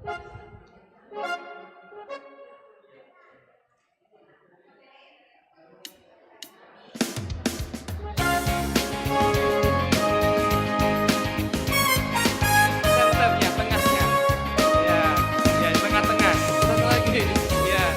Tetap ya tengahnya. Ya, ya tengah-tengah. Satu lagi. Ya.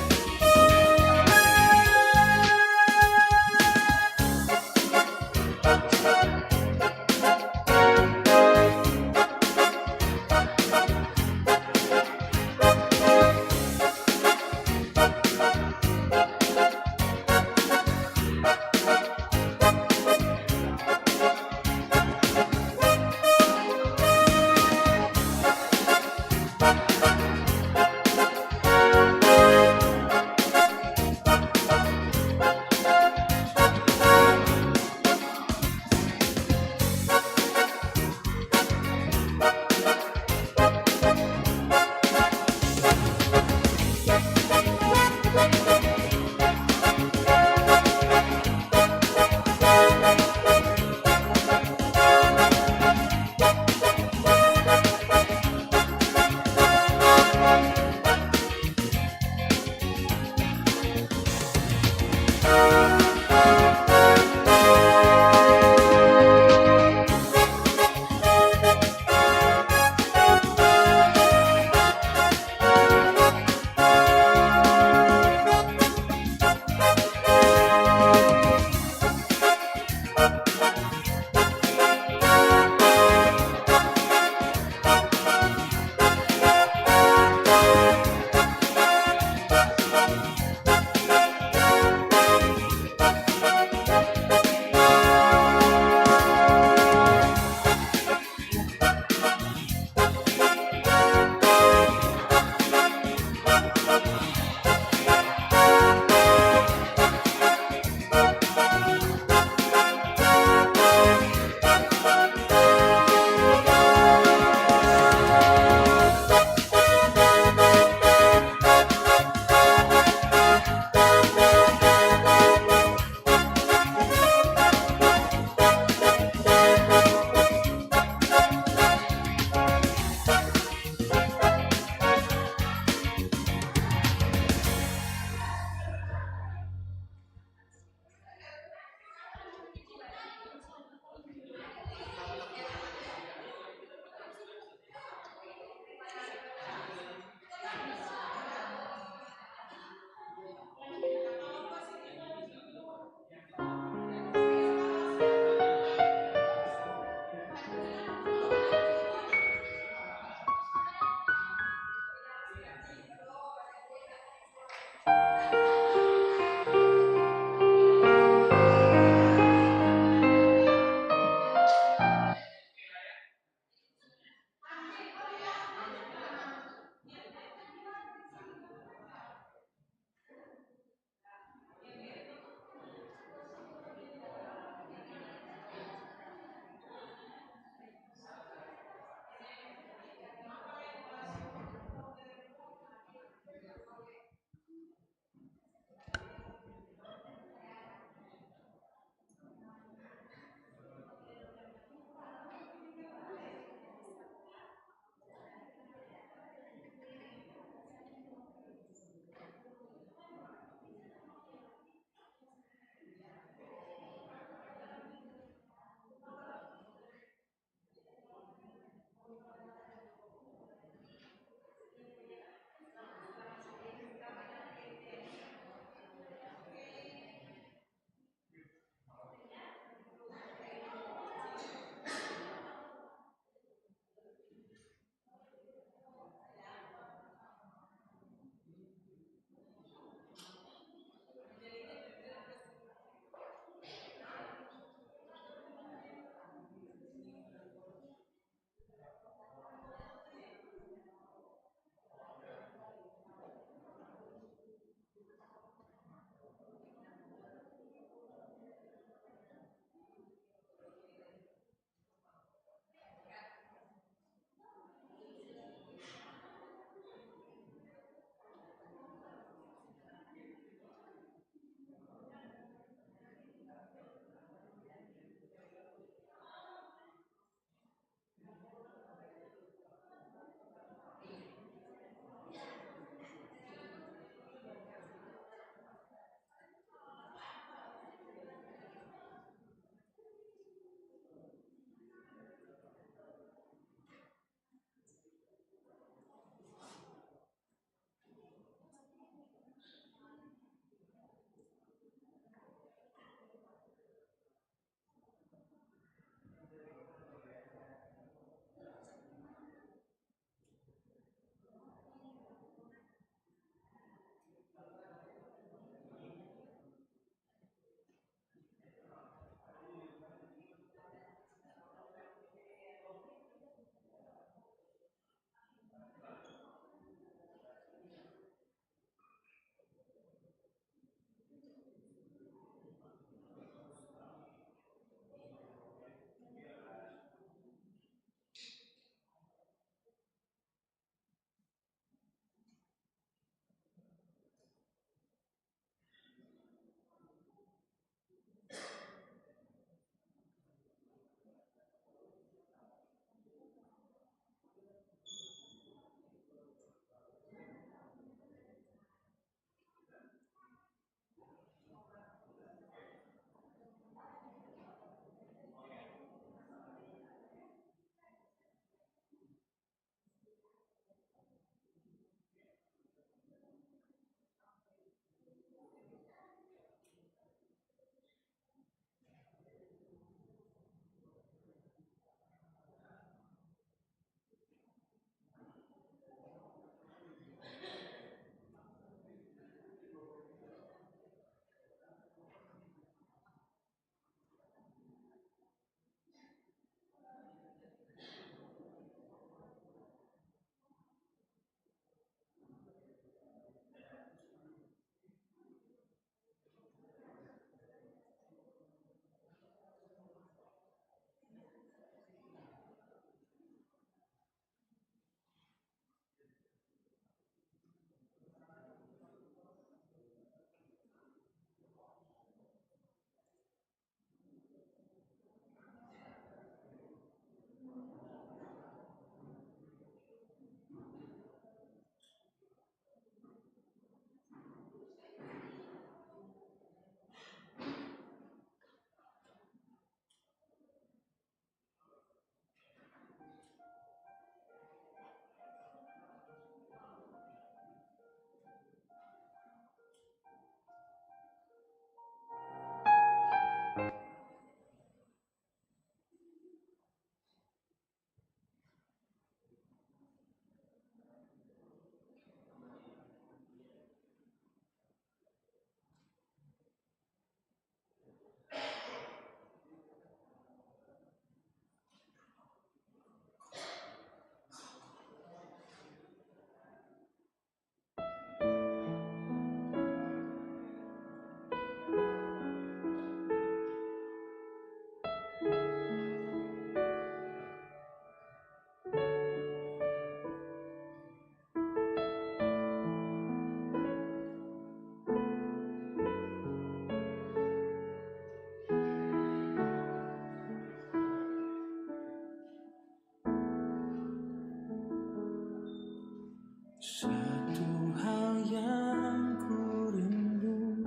Satu hal yang ku rindu,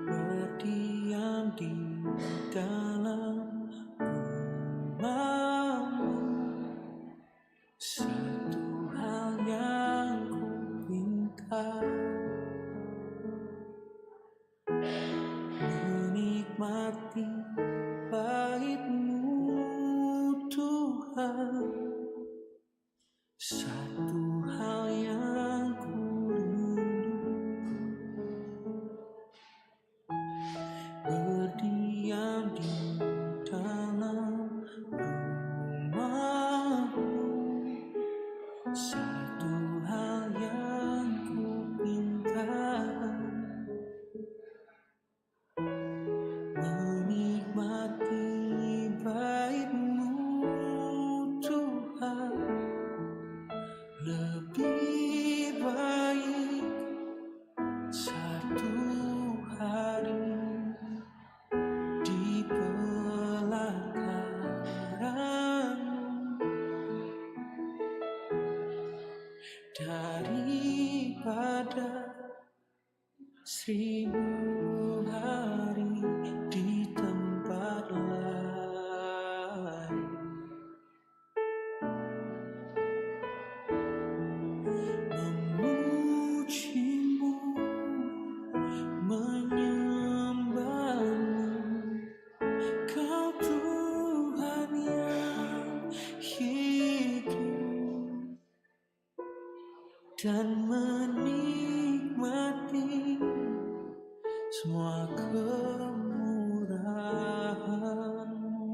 berdiam di dalam rumahmu. Satu hal yang ku pinta, menikmati baitmu Tuhan. Satu hal yang ku rindu, berdiam di dalam rumahmu. Satu hal yang ku pinta, menikmati baitmu Tuhan. Lebih baik satu hari di pelataranmu daripada 1000 hari di tempat lain. Memujimu, menyembahmu, Kau Tuhan yang hidup, dan menikmati semua kemurahan-Mu.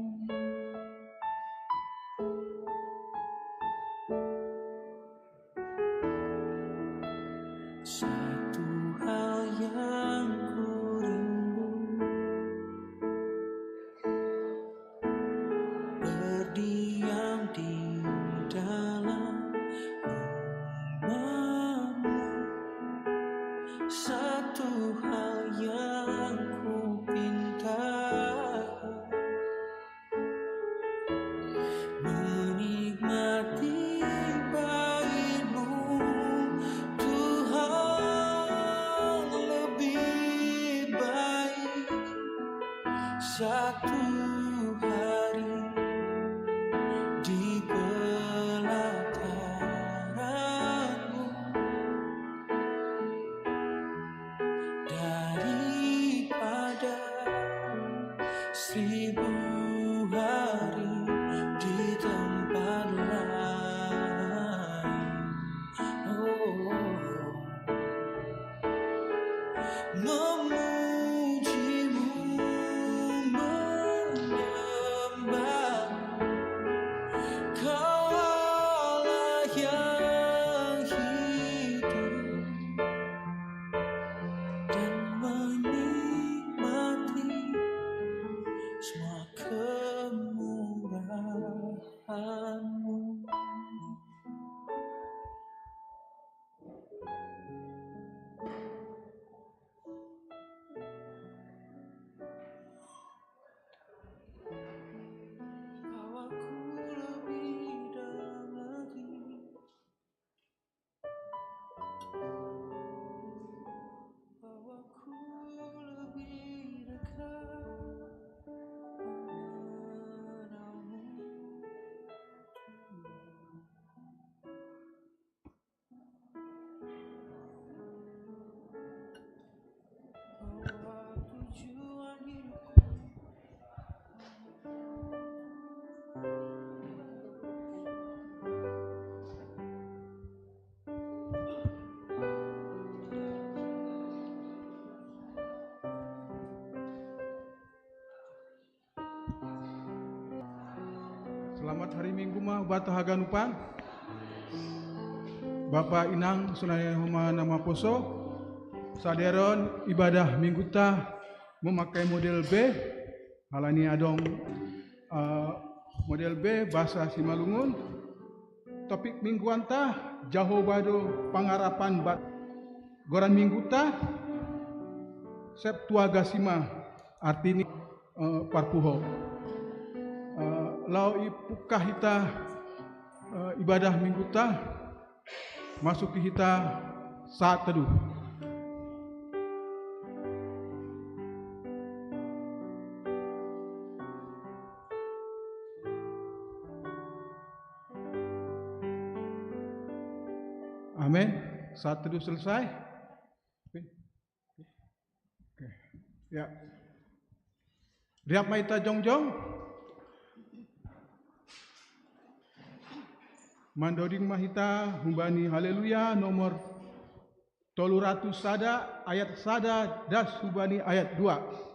Satu hal yang ku rindu, berdiam di dalam rumahmu. Satu hal yang ku pinta, menikmati baitmu Tuhan. Lebih baik satu hari di pelataranmu daripada 1000 hari di tempat lain. Memujimu, menyembah, Kau Allah yang hidup, dan menikmati semua kemurahan-Mu. Bawaku lebih dalam lagi, bawaku lebih dekat padamu. Bawa tujuan hidupku, Selamat hari Minggu mah bata haganupan. Bapak Inang sunaya homa nama poso. Saderon ibadah minggu tah memakai model B. Halani adong model B bahasa Simalungun. Topik mingguan tah Jaho Bado Pangarapan bat goran minggu tah Septuagesima artini parpuho. Lau ipukah ita ibadah minggu tah masuki kita saat teduh. Amin. Saat teduh selesai. Oke. Ya. Riap maita jongjong. Mandoding mahita humbani haleluya nomor 300 sada ayat sada das humbani ayat 2.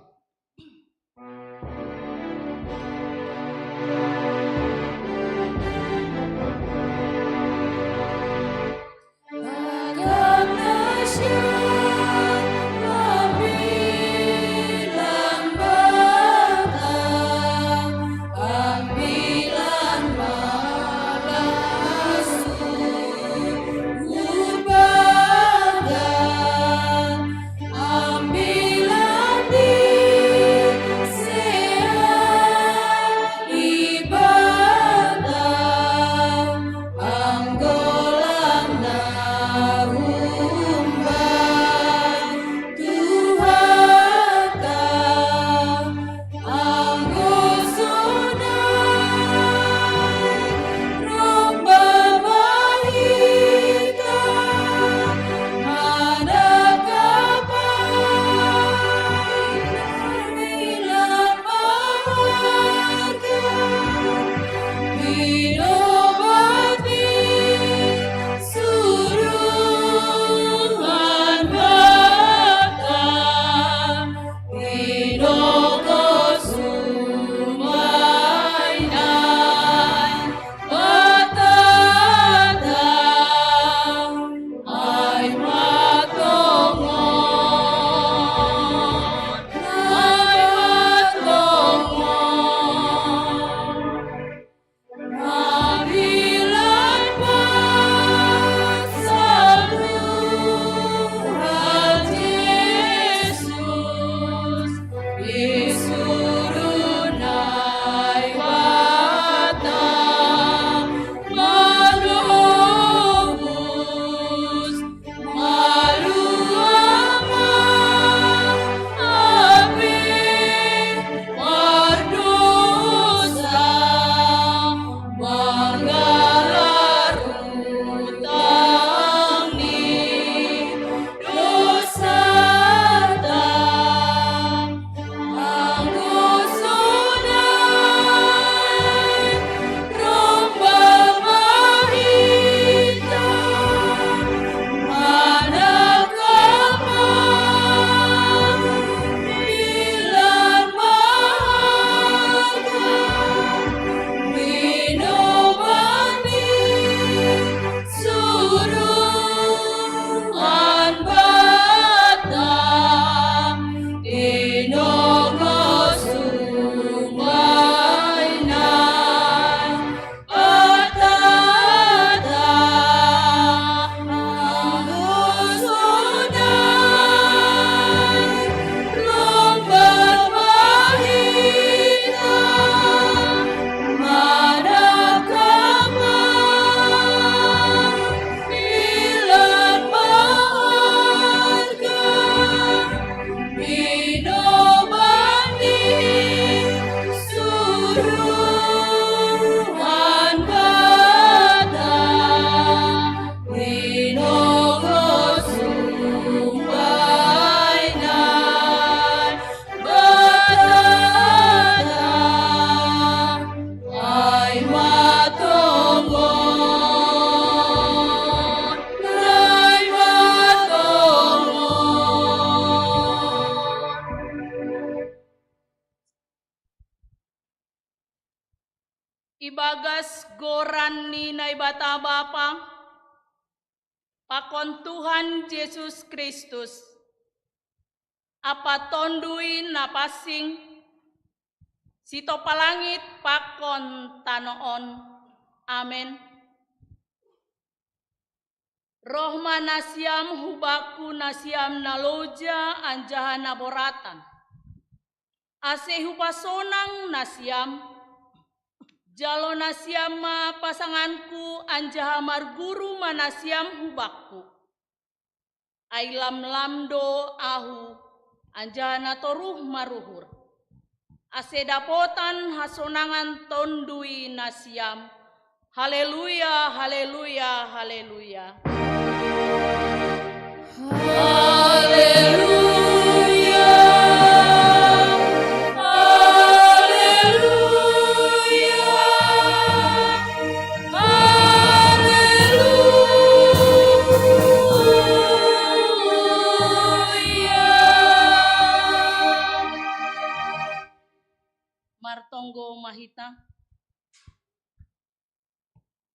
Ibagas goran ni na ibata Bapa, pakon Tuhan Yesus Kristus, apa tonduin na pasing, sito palangit pakon tanoon. Amen. Rohma nasiam hubaku nasiam naloja anjahan naboratan. Ase hupasonang nasiam, Jalo nasiam ma pasanganku anjaha marguru manasiam hubakku. Ailam lamdo ahu anjana toruh maruhur. Asedapotan hasonangan tondui nasiam. Haleluya, haleluya, haleluya. Martonggo Mahita.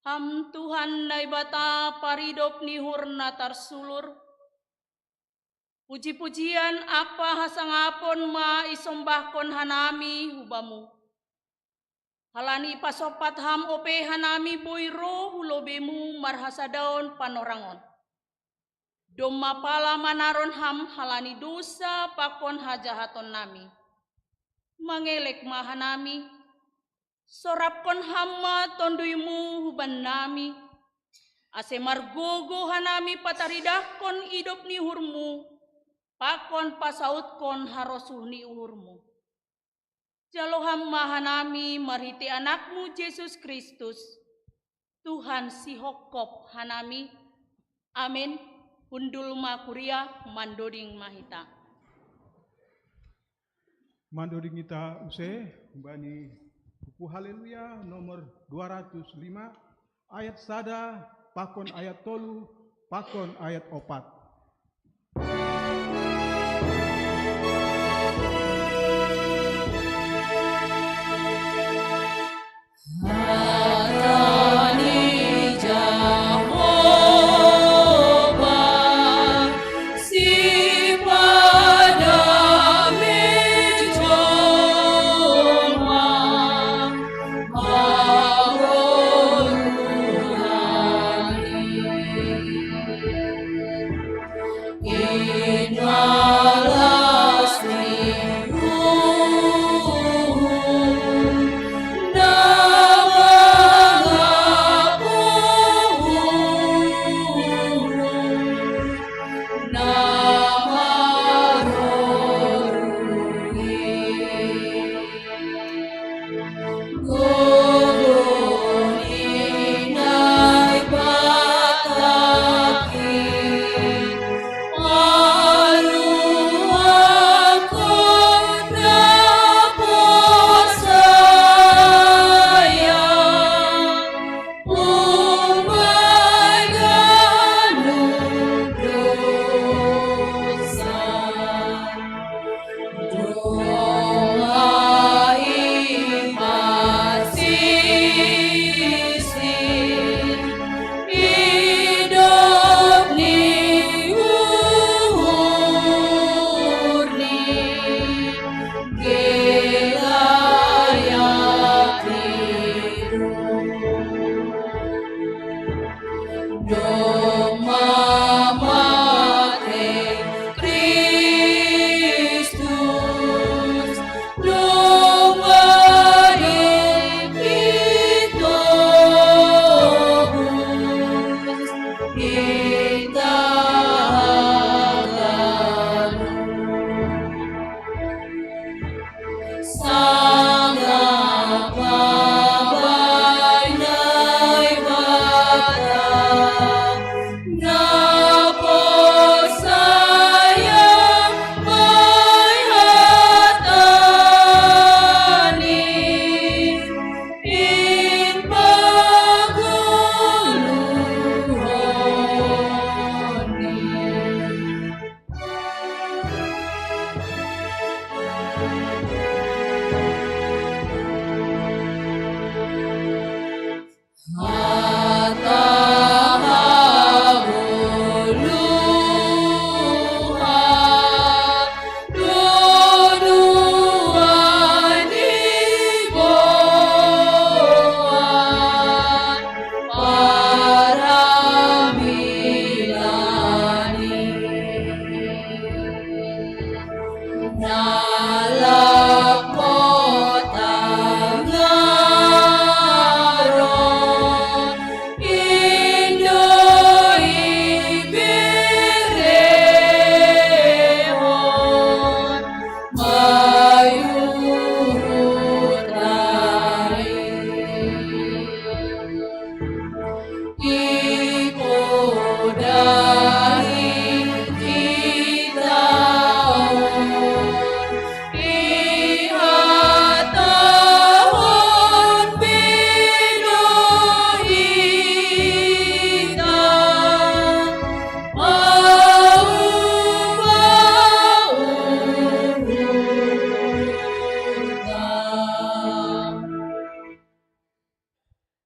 Ham Tuhan nai bata paridop nihur natar sulur. Puji-pujian apa hasangapon ma isombahkon hanami hubamu. Halani pasopat ham ope hanami boiro hulobemu marhasadaon panorangon. Doma pala manaron ham halani dosa pakon hajahaton nami. Mangelek mahanami, sorapkon hamma tonduimu huban nami, ase margogo hanami pataridahkon idop ni hurmu, pakon pasautkon harosuh ni uhurmu. Jalo hamma hanami marhiti anakmu Yesus Kristus, Tuhan si hokop hanami, amin, hundul makuria mandoding mahita. Mandoding kita use bani buku Haleluya nomor 205 ayat sada pakon ayat tolu pakon ayat 4.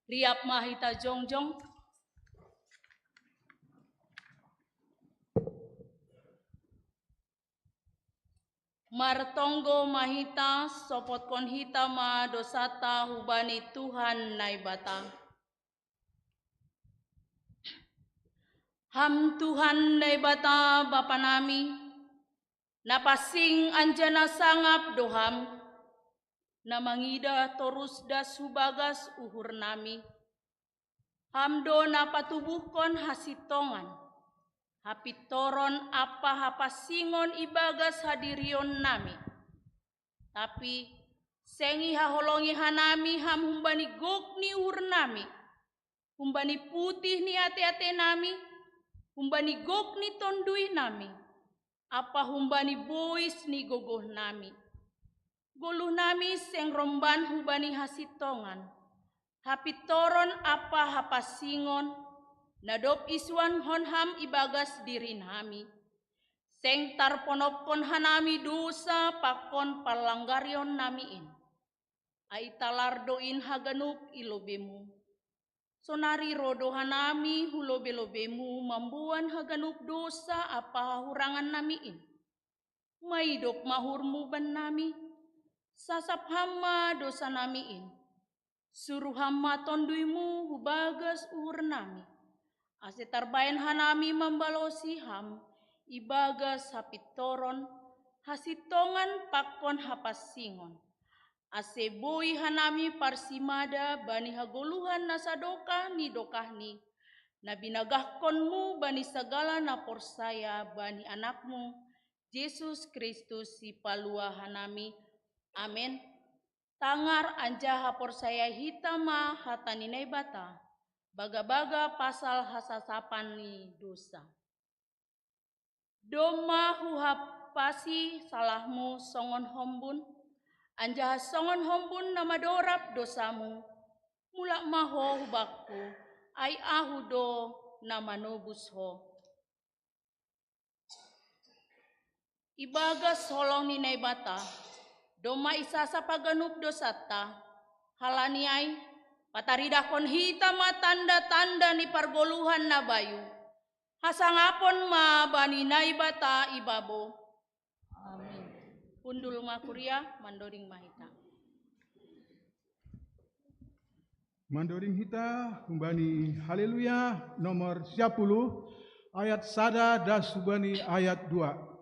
Riap mahita jongjong. Martonggo mahita sopot konhita ma dosata hubani Tuhan naibata. Ham Tuhan naibata Bapa nami, napasing anjana sangap doham, na mangida torus das hubagas uhur nami. Hamdo napatubuhkon hasitongan, hapitoron apa hapasingon ibagas hadirion nami. Tapi sengi haholongi hanami ham humbani gok ni uhur nami, humbani putih ni ate-ate nami, humbani gok ni tondui nami, apa humbani bois ni gogoh nami. Goluh nami seng romban hubani hasitongan, hapitoron apa hapasingon, nadop iswan honham ibagas diri nami. Seng tarponopkon hanami dosa pakon palanggarion namiin. Aitalardoin haganup ilobemu. Sonari rodo hanami hulobe-lobemu mambuan haganup dosa apa hurangan namiin. Maidop mahurmu ban nami. Sasap hama dosa namiin, suruh hama tonduimu hubagas uhur nami. Ase tarbayan hanami membalosi ham, ibagas hapitoron, hasitongan pakon hapasingon. Ase boi hanami parsimada bani hagoluhan nasadoka ni dokahni, nabinagahkonmu bani segala naporsaya bani anakmu, Yesus Kristus si palua hanami. Amin. Tangar anja hapor saya hitama hataninai bata. Baga-baga pasal hasasapan ni dosa. Doma huhapasi salahmu songon hombun. Anja songon hombun nama dorap dosamu. Mulak maho hubakku. Ai ahudo nama nobus ho. Ibagas holong ninai bata. Doma isasa paganup dosata, halaniai, pataridakon hitama tanda-tanda ni pargoluhan na bayu, hasangapon ma bani naibata ibabo. Amin. Pundul makuria mandoring mahita. Mandoring hita humbani haleluya nomor 10 ayat sada das hubani ayat 2.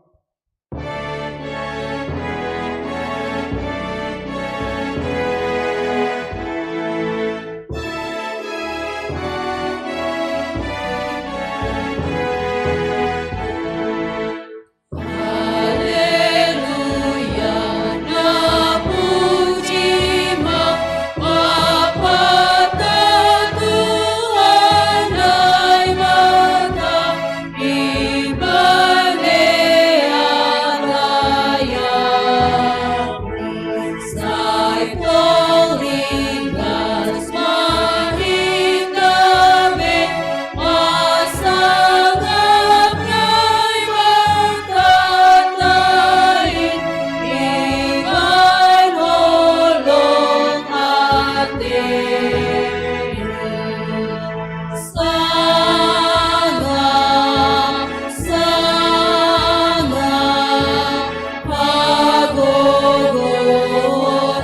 Hagogor,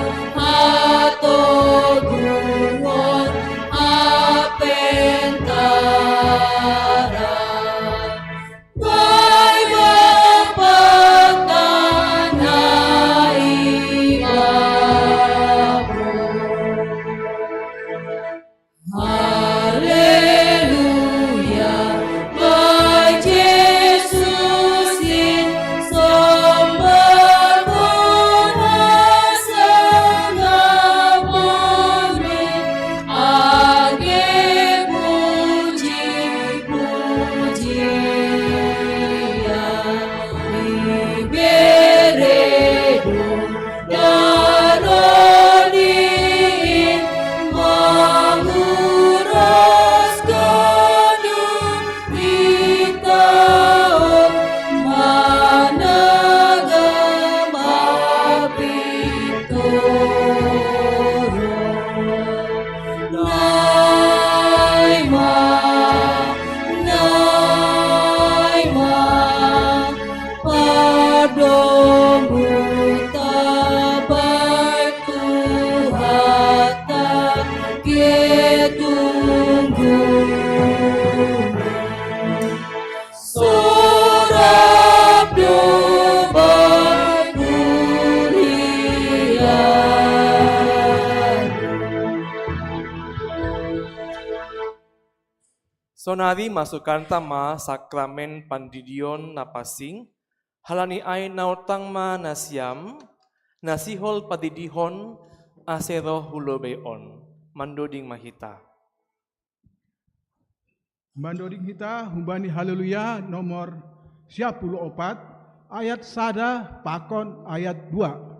Sonari masukkan tama sakramen pandidion napasing, halani ay nautang ma nasyam, nasihol padidihon, asero hulobeon, mandoding mahita. Mandoding kita humbani haleluya nomor 14 ayat sada pakon ayat 2.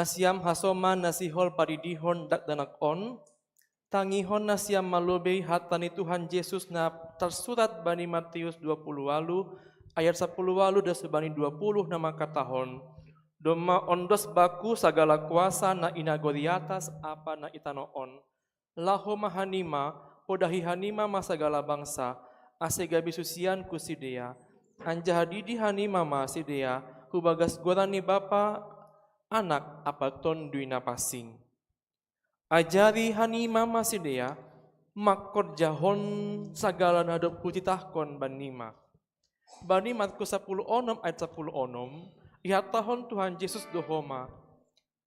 Nasyam hasoma nasihol padidihon dakdanakon, tangihon nasyam malobei hatani Tuhan Yesus na tersurat bani Matius 20 ayat 10 dan sebani 20 nama katahon. Doma ondos baku sagala kuasa na inagori atas apa na itanoon. Laho mahanima, podahi hanima masagala bangsa, ase gabi susian kusidea. Anjahadidi hanima masidea, hubagas gorani bapa anak apaton duina pasing. Ajari hanima masidea, makor jahon sagala nadop kutitahkon banima. Bani Markus 10 ayat 10 ihatahon Tuhan Yesus dohoma.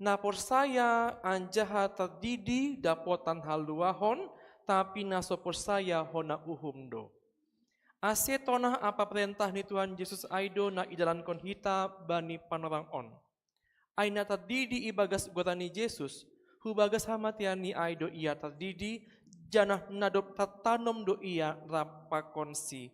Na porsaya anjaha terdidi dapotan haluahon, tapi naso porsaya hona uhumdo. Ase tonah apa perintah ni Tuhan Yesus aido na idalan kon hita bani panorang on. Aina terdidi ibagas gorani Yesus, hubagas hamatiani aido ia terdidi, janah nadop tatanom do ia rapakonsi.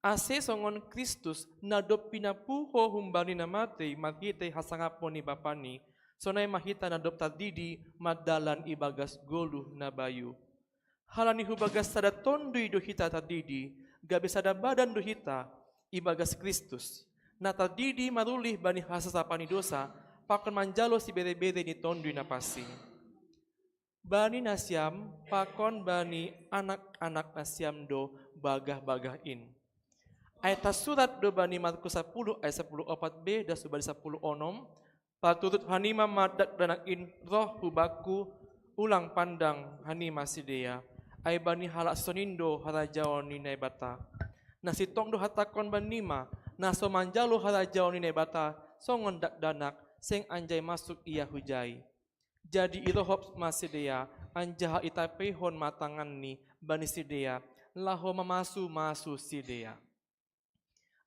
Ase songon Kristus nadop pinapuho humbani namate makite hasangapon ni bapani, sonay mahita nadop terdidi madalan ibagas goluh na bayu. Halani hubagas sada tondui do hita terdidi, gabe sada badan do hita ibagas Kristus. Na terdidi marulih bani hasasapani dosa, pakon manjalo si bere-bere ni tondui na pasing. Bani nasyam, pakon bani anak-anak nasyam do bagah-bagahin. Ayat surat do bani Markus 10 ayat 10 4b dan subani 10 paturut hanima madak danakin roh hubaku ulang pandang hanima sidea. Ay bani halak sonindo harajaon ni nebata. Nasitong do hatakon banima, naso manjalo harajaon ni nebata, songon dak danak, seng anjay masuk ia hujai. Jadi irohop masidea, anjaha itapehon matangan ni bani sidea, laho mamasu sidea.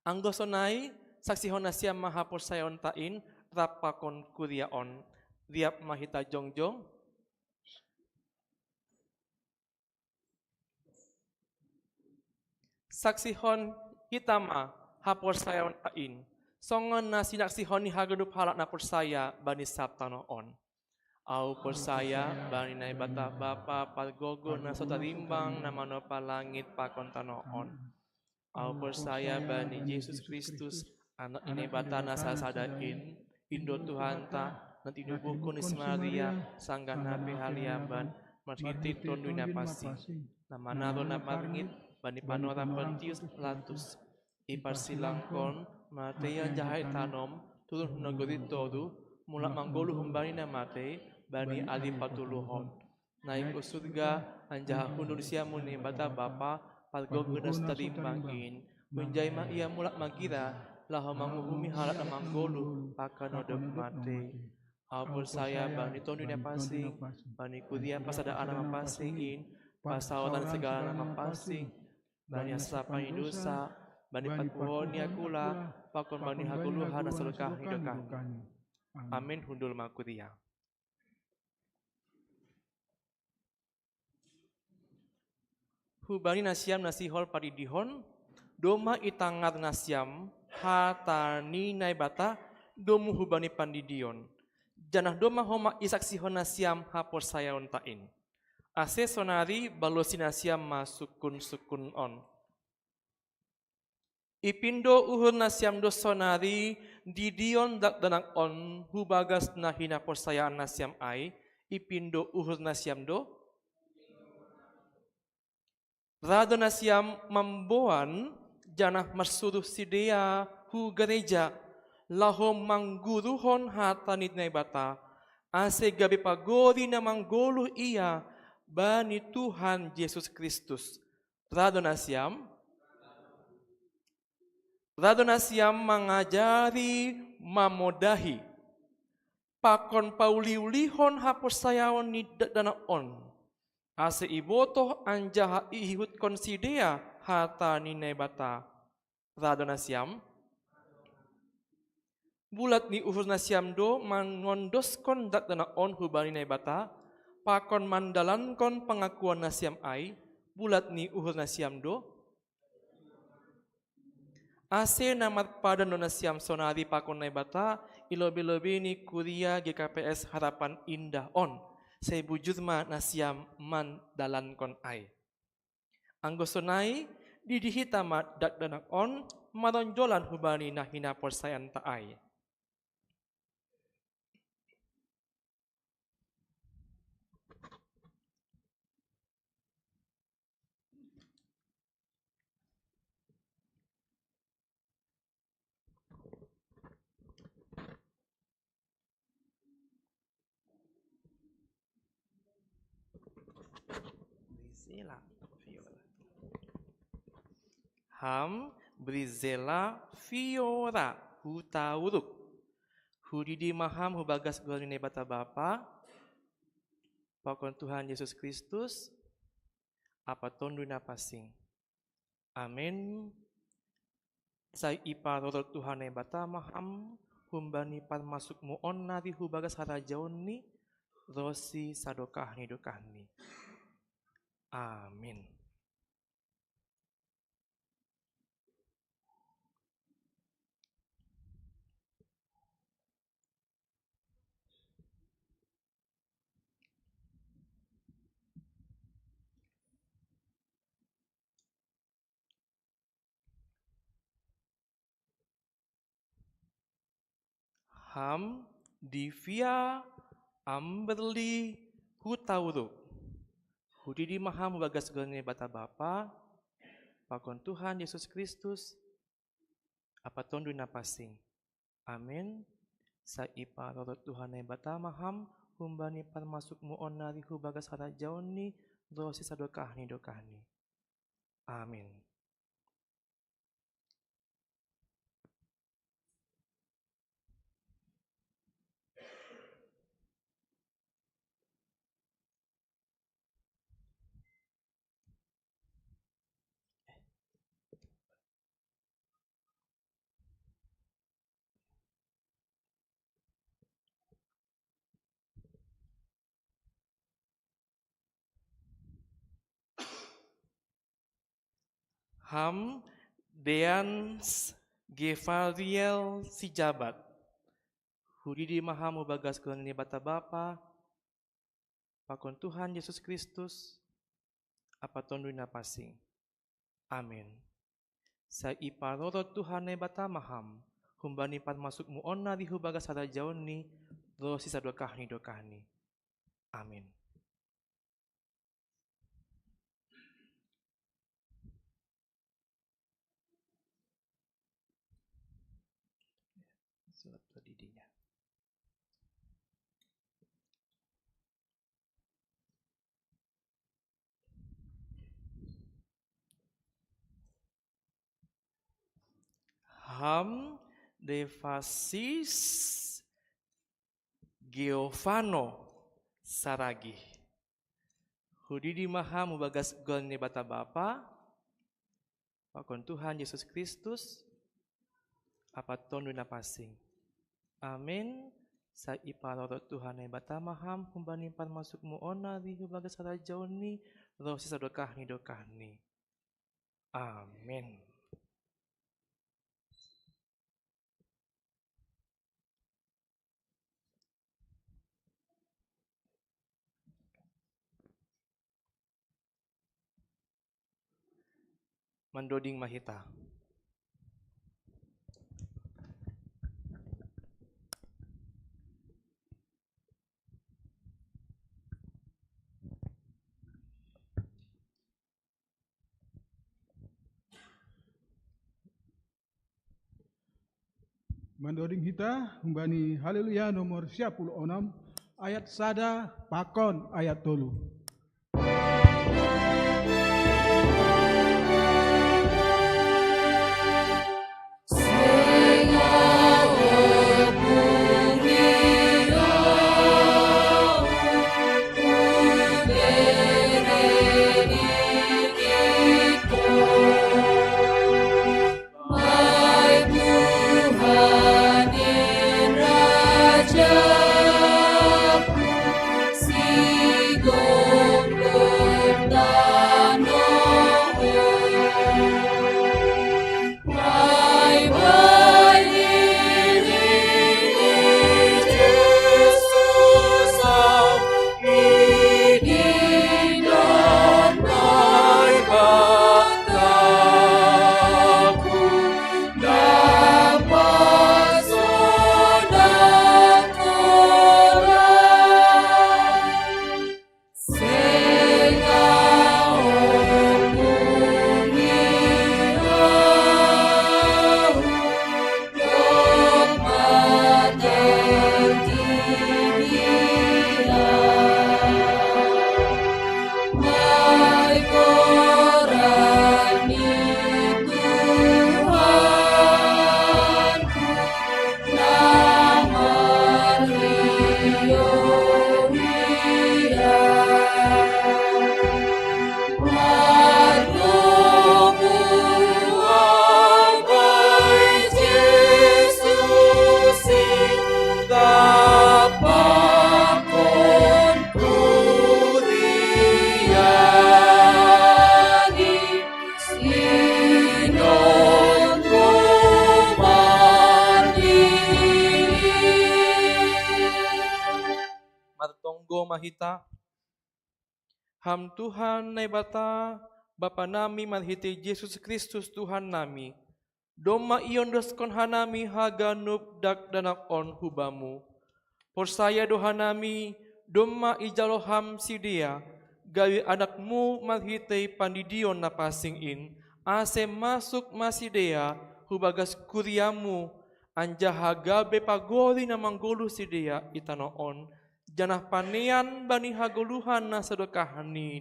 Anggo sonai, saksi honasiam mahapur sayon tain, rapakon kuriaon, riap mahita jongjong. Saksi hon hitama hapur sayon tain, songon na sinaksi honi hagadup halak na persaya bani saptanoon. Au persaya bani nai bata bapa palgogo na sotarimbang na manopa langit pakon tanoon. Au persaya bani Yesus Kristus anak ini bata na sasadain indo Tuhanta nanti nubuku nis Maria sangga nabi haliaban marhiti tondu na pasi nama naro na marngit bani panora Pontius Pilatus iparsilangkon Matea jahai tanom turun negeri todu mulak manggolu humbani na mate bani ali patuluhon naik ke surga anjaha hundur siamune bata bapa palgogenas tarimbangin menjai ma ia mulak magira laho manguhumi halak na manggolu pakanodok mate apur saya bani tondu na pasing bani kudia pasada anak pasingin pasawaran segala nama pasing bani asapani dosa bani patpuho niakula, pakon bani haguluhan asalukah hidokani. Amin hundul makuria. Hubani nasiam nasihol paridihon, doma itangat nasiam, hatani naibata, domu hubani pandidion. Janah doma homa isaksihon nasiam hapor sayaon tain. Ase sonari balosi nasiam masukun sukun on. Ipindo uhur nasiam do sonari didion dak danak on hubagas nahina persayaan nasiam ai. Ipindo uhur nasiam do. Rado nasiam mamboan janah marsuruh sidea hu gereja lahom mangguruhon hatanit naibata ase gabe pagori na manggoluh ia bani Tuhan Yesus Kristus. Rado nasiam mengajari mamodahi pakon pauliulihon haposayaon ni dana on. Ase ibotoh anjaha ihut konsidea hata ninai bata. Rado nasiam. Bulat ni uhur nasiam do mangondoskon dak dana on hubani nai bata. Pakon mandalankon pengakuan nasiam ai. Bulat ni uhur nasiam do. Ase namat pada no nasiam sonari pakon nai bata. Ilobi-lobi ni kuria GKPS Harapan Indah on. Saya bujurma nasiam man dalan kon ai. Anggosonai didihitama dak danak on maronjolan hubani nahina persayan ta ai. Brizela Fiora hutauruk hudidi maham hubagas goline bata bapa pakon Tuhan Yesus Kristus apa tonduna pasing. Amin. Sai iparorot Tuhan bata maham humbani par masukmu on nari hubagas harajaoni rosi sadokahni dokahni. Amin. Ham divia amberli hutauruk hudidi maham bagas golne bata bapa pakon Tuhan Yesus Kristus apa tonduna pasing. Amin. Sa ipa rorot Tuhan bata maham humbani par masukmu onari hubagas harajaoni rosi sadokahni dokahni. Amin. Ham Deans Gevariel Sijabat hudidi maham bagas golne bata bapa pakon Tuhan Yesus Kristus apa tonduna pasing. Amin. Sa iparorot Tuhan bata maham humbani par masukmu onna di hubagas harajaoni rosi sadokahni dokahni. Amin. Surat didinya. Ham Devasis Giovano Saragi hudidi maham bagas golne bata bapa Pakon Tuhan Yesus Kristus, apa ton wina pasing. Amin. Sa iparorot Tuhan ay bata maham kumbani pan masukmu ona di hubaga sa rajoni roh sa dokahni. Amin. Mandoding mahita. Mandoding kita humbani haleluya nomor 56 ayat sada pakon ayat 3. Martonggo mahita. Ham Tuhan na bata, Bapa nami manhiti Yesus Kristus Tuhan nami. Doma iyon daskon hanami haganub dak danakon hubamu. Porsaya doha nami, doma ijaloham si dia, gawi anakmu manhiti pandidion na pasingin, ase masuk masidea, hubagas kuryamu, anja hagabe pagori na manggulu si dia itanoon, janah panean bani haguluhan na sedokahni.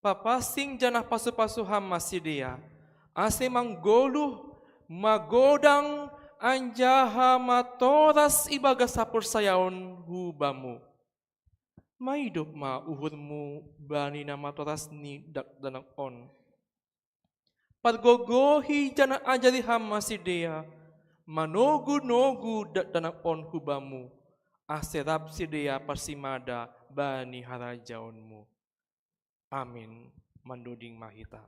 Papasing janah pasu-pasuham masidea, ase manggoluh magodang anjaha matoras ibaga sapur sayaon hubamu. Maidop ma uhurmu bani na matoras ni dak danakon. Paggogohi jana ajari ham masidea, manogu-nogu dak danakon hubamu. Aserap sidea parsimada bani harajaonmu. Amin. Mandoding mahita.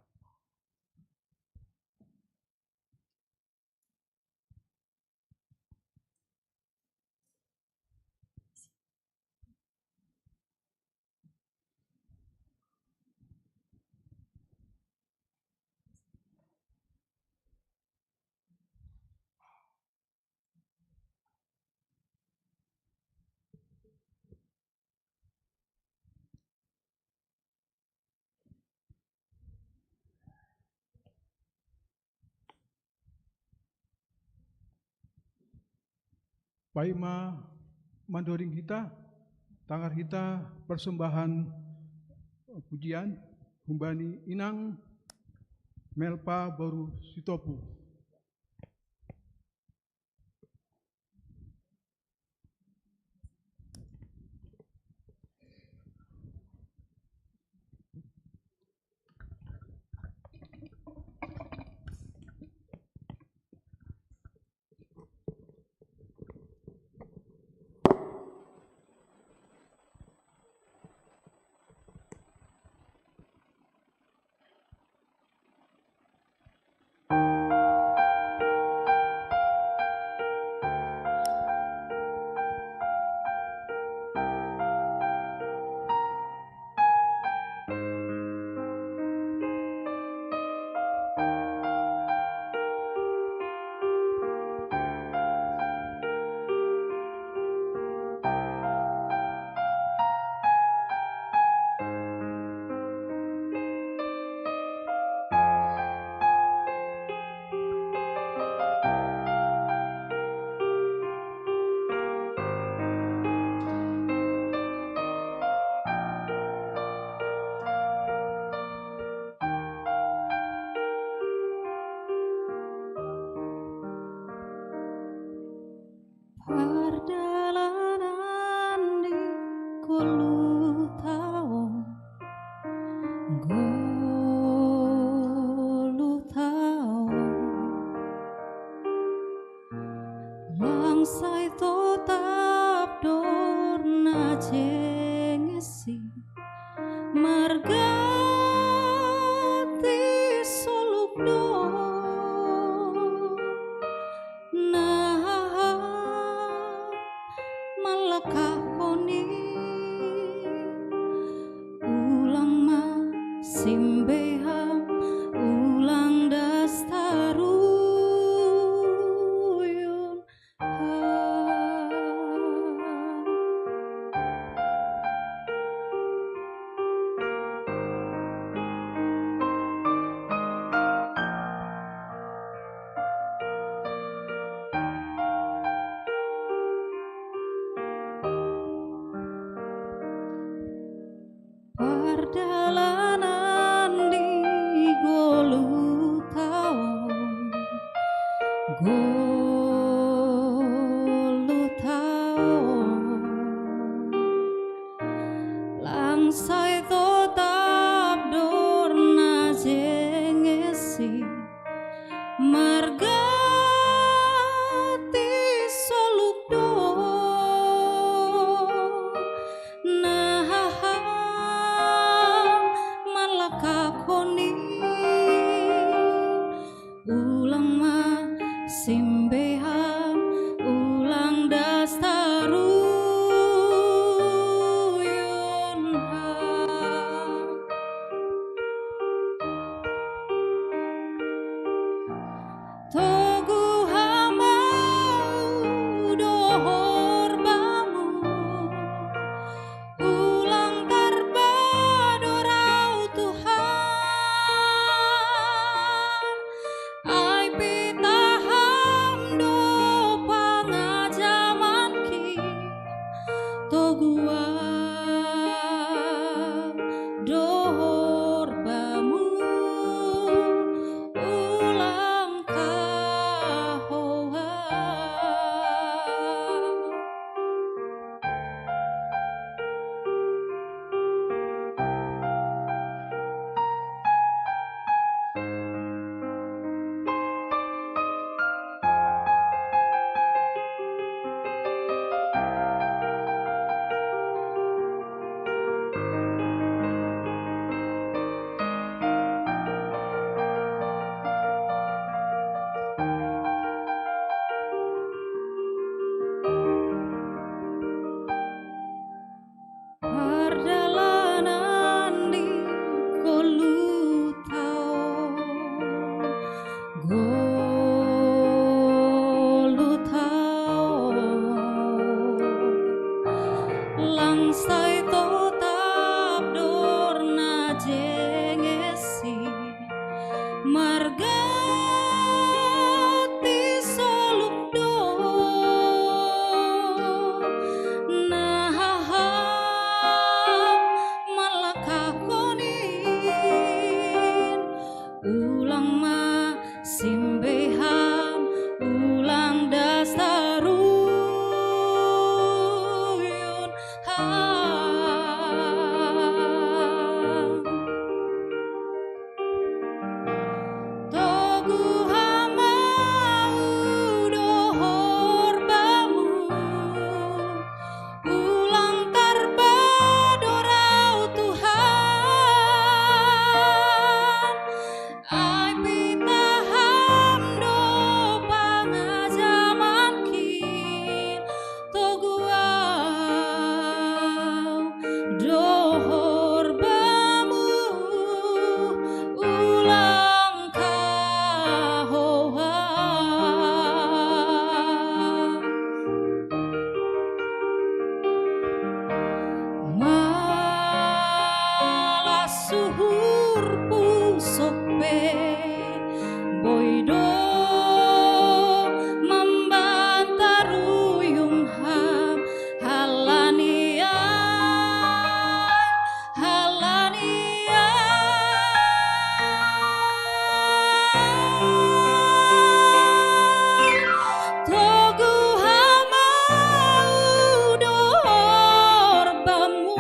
Paima mandoding kita, tangar kita persembahan pujian humbani inang Melpa Baru Sitopu. Langsai tetap dorna jengesi margati soluk do nah malaka koni ulang ma simbeham ulang dastaru Togu hamau dohor bamu ulang terbadorau Tuhan ai pitaham do pangajaman ki togua dohor bamu ulang kahoa Pardalanan di golutao langsai tetap dorna jengesi margati soluk do nah malaka konin ulang ma simbeham ulang dasaruyun Togu hamau dohor bamu ulang terbadorau Tuhan ai pitaham do pangajaman kin toguau dohor bamu ulang kahoa malah suhur pusope boido membantaruyung ham halania Togu hamau dohor bamu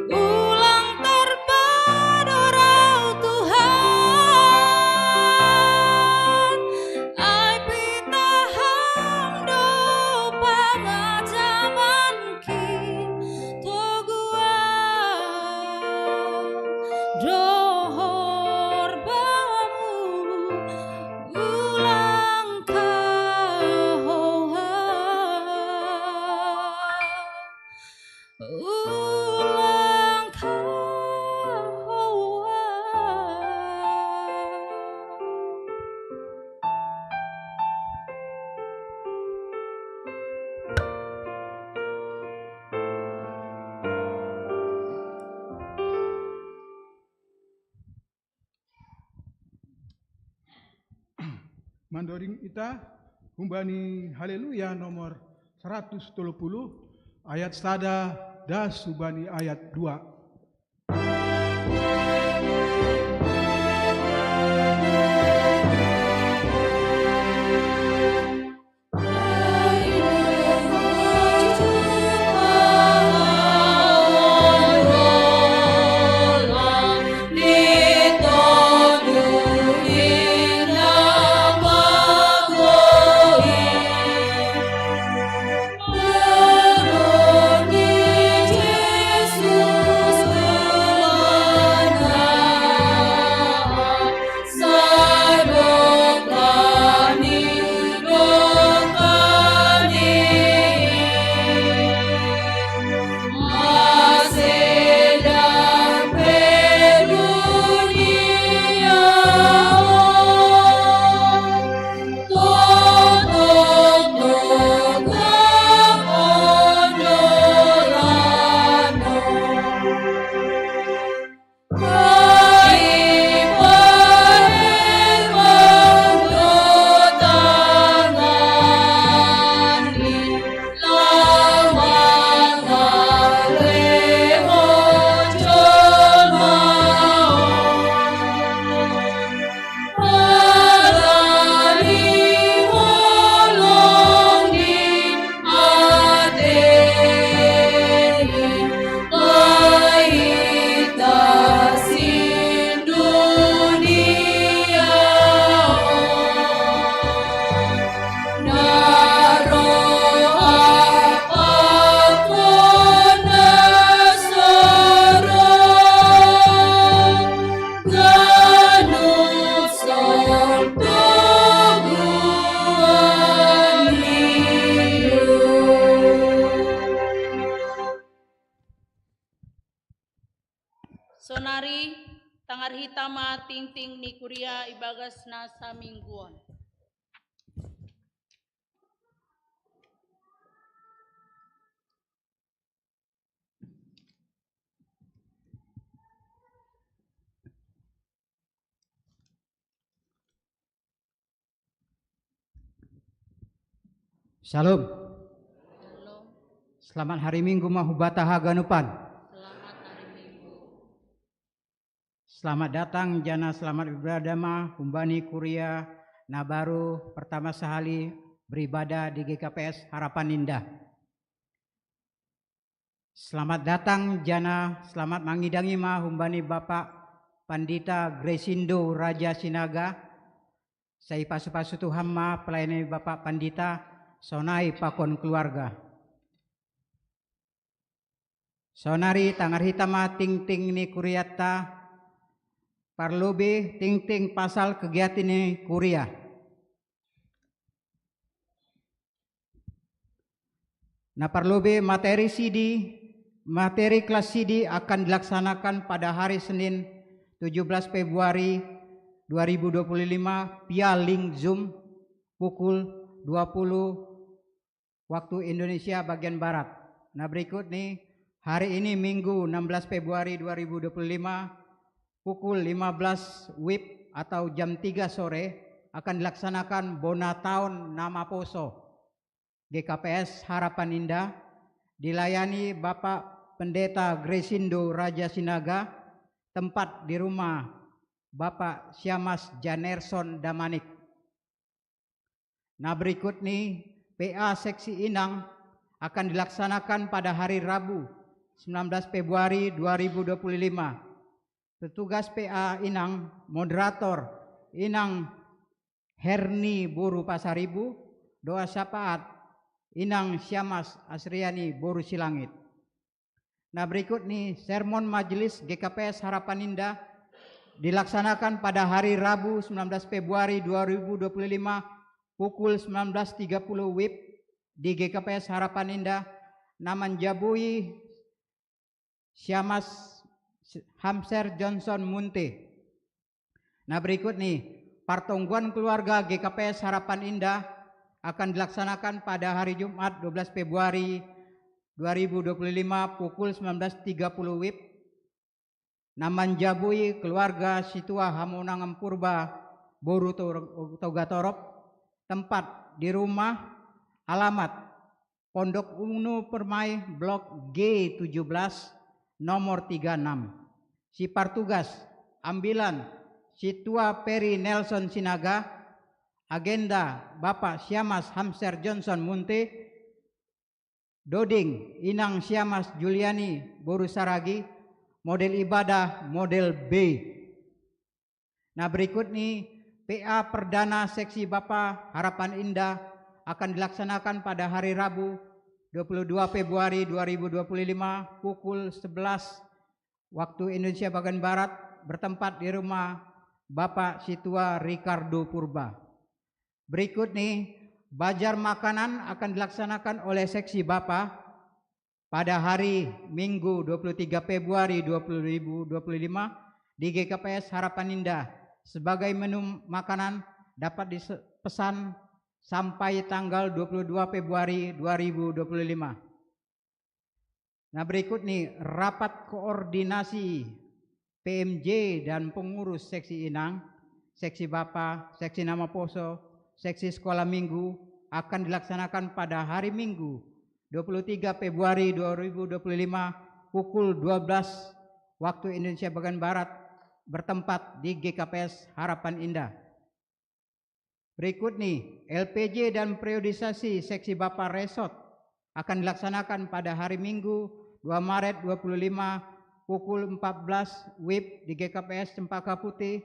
ulang terbadorau Tuhan ai pitaham do pangajaman ki toguau dohor bamu ulang kahoa ulang kahoa Mandoring ita humbani haleluya nomor 130 ayat sada das subani ayat 2. tangar hitama ting-ting ni kuria ibagas na sa mingguan. Shalom. Shalom. Selamat hari Minggu mahubata haganupan. Selamat hari Minggu. Selamat datang jana selamat beradama Humbani Kuria Nabaru pertama sehali beribadah di GKPS Harapan Indah. Selamat datang jana selamat mangidangi ma Humbani Bapak Pandita Gresindo Raja Sinaga. Saya pasu-pasu Tuhan ma pelayani Bapak Pandita sonai pakon keluarga. Sonari tangar hitama ting-ting ni kuriata parlobe ting-ting pasal kegiatan ni kuria. Na parlobe materi kelas CD akan dilaksanakan pada hari Senin 17 Februari 2025 via link Zoom pukul 20 waktu Indonesia bagian Barat. Nah berikut nih, hari ini Minggu 16 Februari 2025 pukul 15 WIB atau jam 3 sore akan dilaksanakan Bona Tahun Nama Poso GKPS Harapan Indah dilayani Bapak Pendeta Gresindo Raja Sinaga, tempat di rumah Bapak Syamas Janerson Damanik. Nah berikut nih, PA Seksi Inang akan dilaksanakan pada hari Rabu 19 Februari 2025. Petugas PA Inang, moderator Inang Herni Boru Pasaribu, doa syafaat Inang Syamas Asriani Boru Silangit. Nah berikut nih, sermon majelis GKPS Harapan Indah dilaksanakan pada hari Rabu 19 Februari 2025 pukul 19.30 WIB di GKPS Harapan Indah Naman Jabui Syamas Hamser Johnson Munte. Nah berikut nih, pertemuan keluarga GKPS Harapan Indah akan dilaksanakan pada hari Jumat 12 Februari 2025 pukul 19.30 WIB. Naman Jabui keluarga Situa Hamonangan Purba Boru Togatorop, tempat di rumah alamat Pondok Ungu Permai Blok G17 nomor 36. Si Partugas ambilan Situa Peri Nelson Sinaga, agenda Bapak Syamas Hamser Johnson Munte, Doding Inang Syamas Juliani Boru Saragi, model ibadah model B. Nah berikut nih, PA Perdana Seksi Bapak Harapan Indah akan dilaksanakan pada hari Rabu 22 Februari 2025 pukul 11 waktu Indonesia bagian Barat, bertempat di rumah Bapak Situa Ricardo Purba. Berikut nih, bajar makanan akan dilaksanakan oleh Seksi Bapak pada hari Minggu 23 Februari 2025 di GKPS Harapan Indah. Sebagai menu makanan dapat dipesan sampai tanggal 22 Februari 2025. Nah berikut nih, rapat koordinasi PMJ dan pengurus Seksi Inang, Seksi Bapak, Seksi Nama Poso, Seksi Sekolah Minggu akan dilaksanakan pada hari Minggu 23 Februari 2025 pukul 12 waktu Indonesia bagian Barat, bertempat di GKPS Harapan Indah. Berikut nih, LPJ dan periodisasi Seksi Bapak Resort akan dilaksanakan pada hari Minggu 2 Maret 25 pukul 14 WIB di GKPS Cempaka Putih.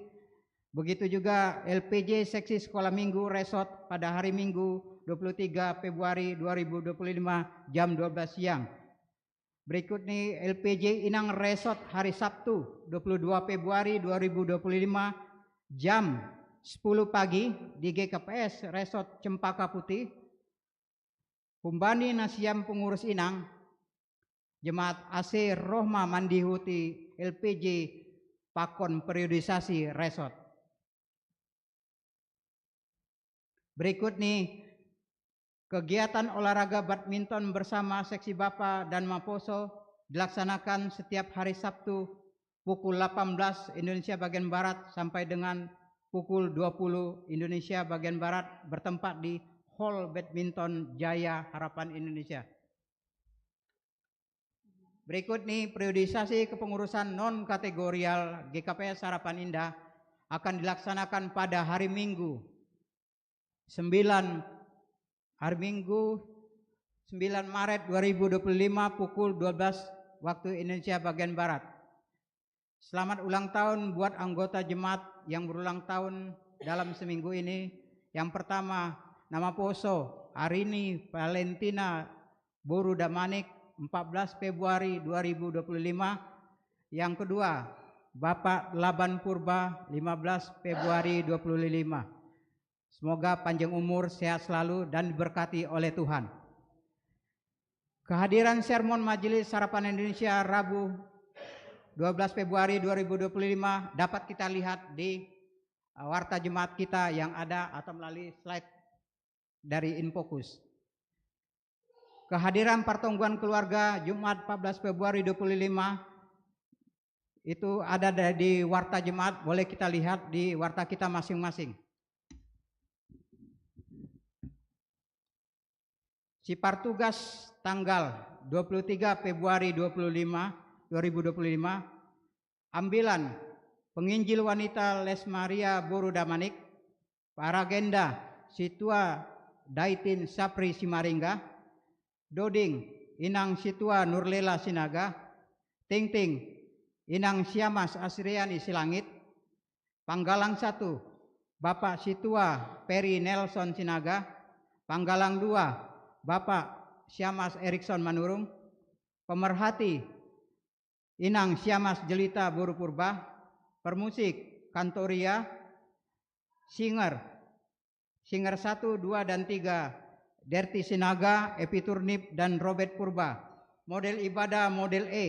Begitu juga LPJ Seksi Sekolah Minggu Resort pada hari Minggu 23 Februari 2025 jam 12 siang. Berikut nih, LPJ Inang Resort hari Sabtu 22 Februari 2025 jam 10 pagi di GKPS Resort Cempaka Putih. Humbani Nasiam Pengurus Inang, Jemaat AC Rohma Mandihuti LPJ Pakon Periodisasi Resort. Berikut nih kegiatan olahraga badminton bersama Seksi Bapa dan Maposo dilaksanakan setiap hari Sabtu pukul 18 Indonesia bagian Barat sampai dengan pukul 20 Indonesia bagian Barat bertempat di Hall Badminton Jaya Harapan Indonesia. Berikut nih periodisasi kepengurusan non-kategorial GKPS Harapan Indah akan dilaksanakan pada hari Minggu 9 Maret 2025 pukul 12 waktu Indonesia bagian Barat. Selamat ulang tahun buat anggota jemaat yang berulang tahun dalam seminggu ini. Yang pertama, nama Poso Arini Valentina Boru Damanik 14 Februari 2025. Yang kedua, Bapak Laban Purba 15 Februari 2025. Semoga panjang umur, sehat selalu dan diberkati oleh Tuhan. Kehadiran sermon Majelis Harapan Indonesia Rabu 12 Februari 2025 dapat kita lihat di warta jemaat kita yang ada atau melalui slide dari Infocus. Kehadiran pertemuan keluarga Jumat 14 Februari 2025 itu ada di warta jemaat, boleh kita lihat di warta kita masing-masing. Sipar tugas tanggal 23 Februari 2025, ambilan penginjil wanita Les Maria Boru Damanik, Paragenda Situa Daitin Sapri Simaringga, Doding Inang Situa Nurlela Sinaga, Ting Ting Inang Siamas Asriani Silangit, Panggalang 1 Bapak Situa Peri Nelson Sinaga, Panggalang 2 Bapak Siamas Erikson Manurung, pemerhati Inang Siamas Jelita Boru Purba, permusik Kantoria, singer 1, 2, dan 3 Derti Sinaga, Epi Turnip, dan Robert Purba. Model ibadah model E,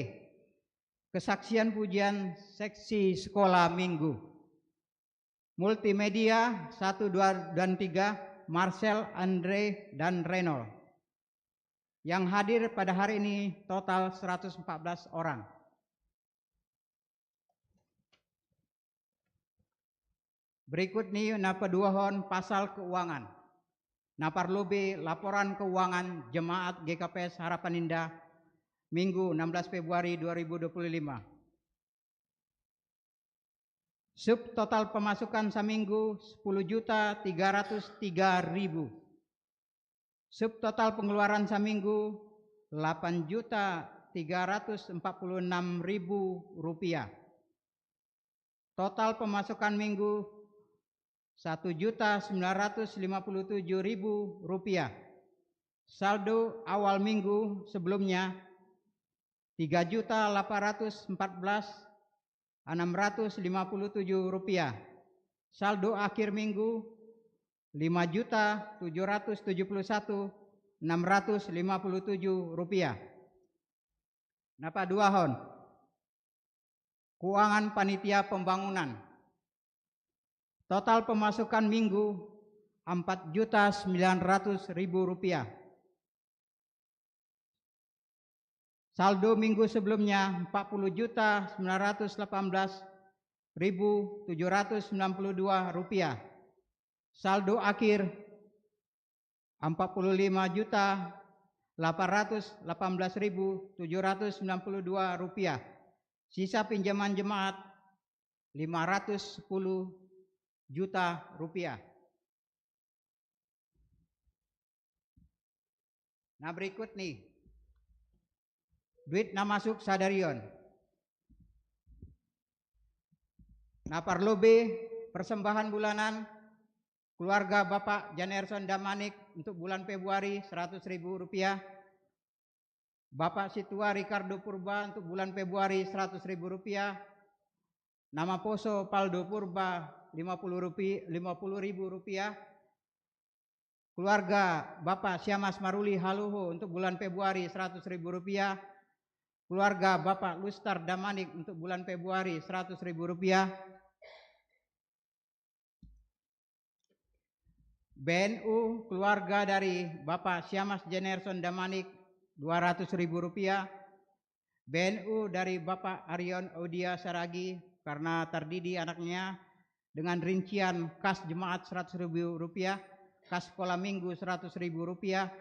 kesaksian pujian seksi sekolah minggu. Multimedia 1, 2, dan 3 Marcel, Andre, dan Renol. Yang hadir pada hari ini total 114 orang. Berikut nih napaduahon pasal keuangan. Naparlobe laporan keuangan jemaat GKPS Harapan Indah Minggu 16 Februari 2025. Sub total pemasukan saminggu 10.303.000. Subtotal pengeluaran saminggu Rp8.346.000. Total pemasukan minggu Rp1.957.000. Saldo awal minggu sebelumnya Rp3.814.657. Saldo akhir minggu Rp5.771.657. Napaduahon keuangan panitia pembangunan. Total pemasukan minggu Rp4.900.000. Saldo minggu sebelumnya Rp40.918.792. Saldo akhir Rp45.818.792. Sisa pinjaman jemaat Rp510 juta. Nah berikut nih duit na masuk sadarion. Nah parlobe persembahan bulanan keluarga Bapak Janerson Damanik untuk bulan Februari Rp100.000. Bapak Situa Ricardo Purba untuk bulan Februari Rp100.000. Nama Poso Paldo Purba Rp50.000. Keluarga Bapak Siamas Maruli Haluho untuk bulan Februari Rp100.000. keluarga Bapak Lustar Damanik untuk bulan Februari Rp100.000. BNU keluarga dari Bapak Syamas Jenerson Damanik Rp200.000. BNU dari Bapak Arion Audia Saragi karena terdidi anaknya dengan rincian kas jemaat Rp100.000, kas sekolah minggu Rp100.000,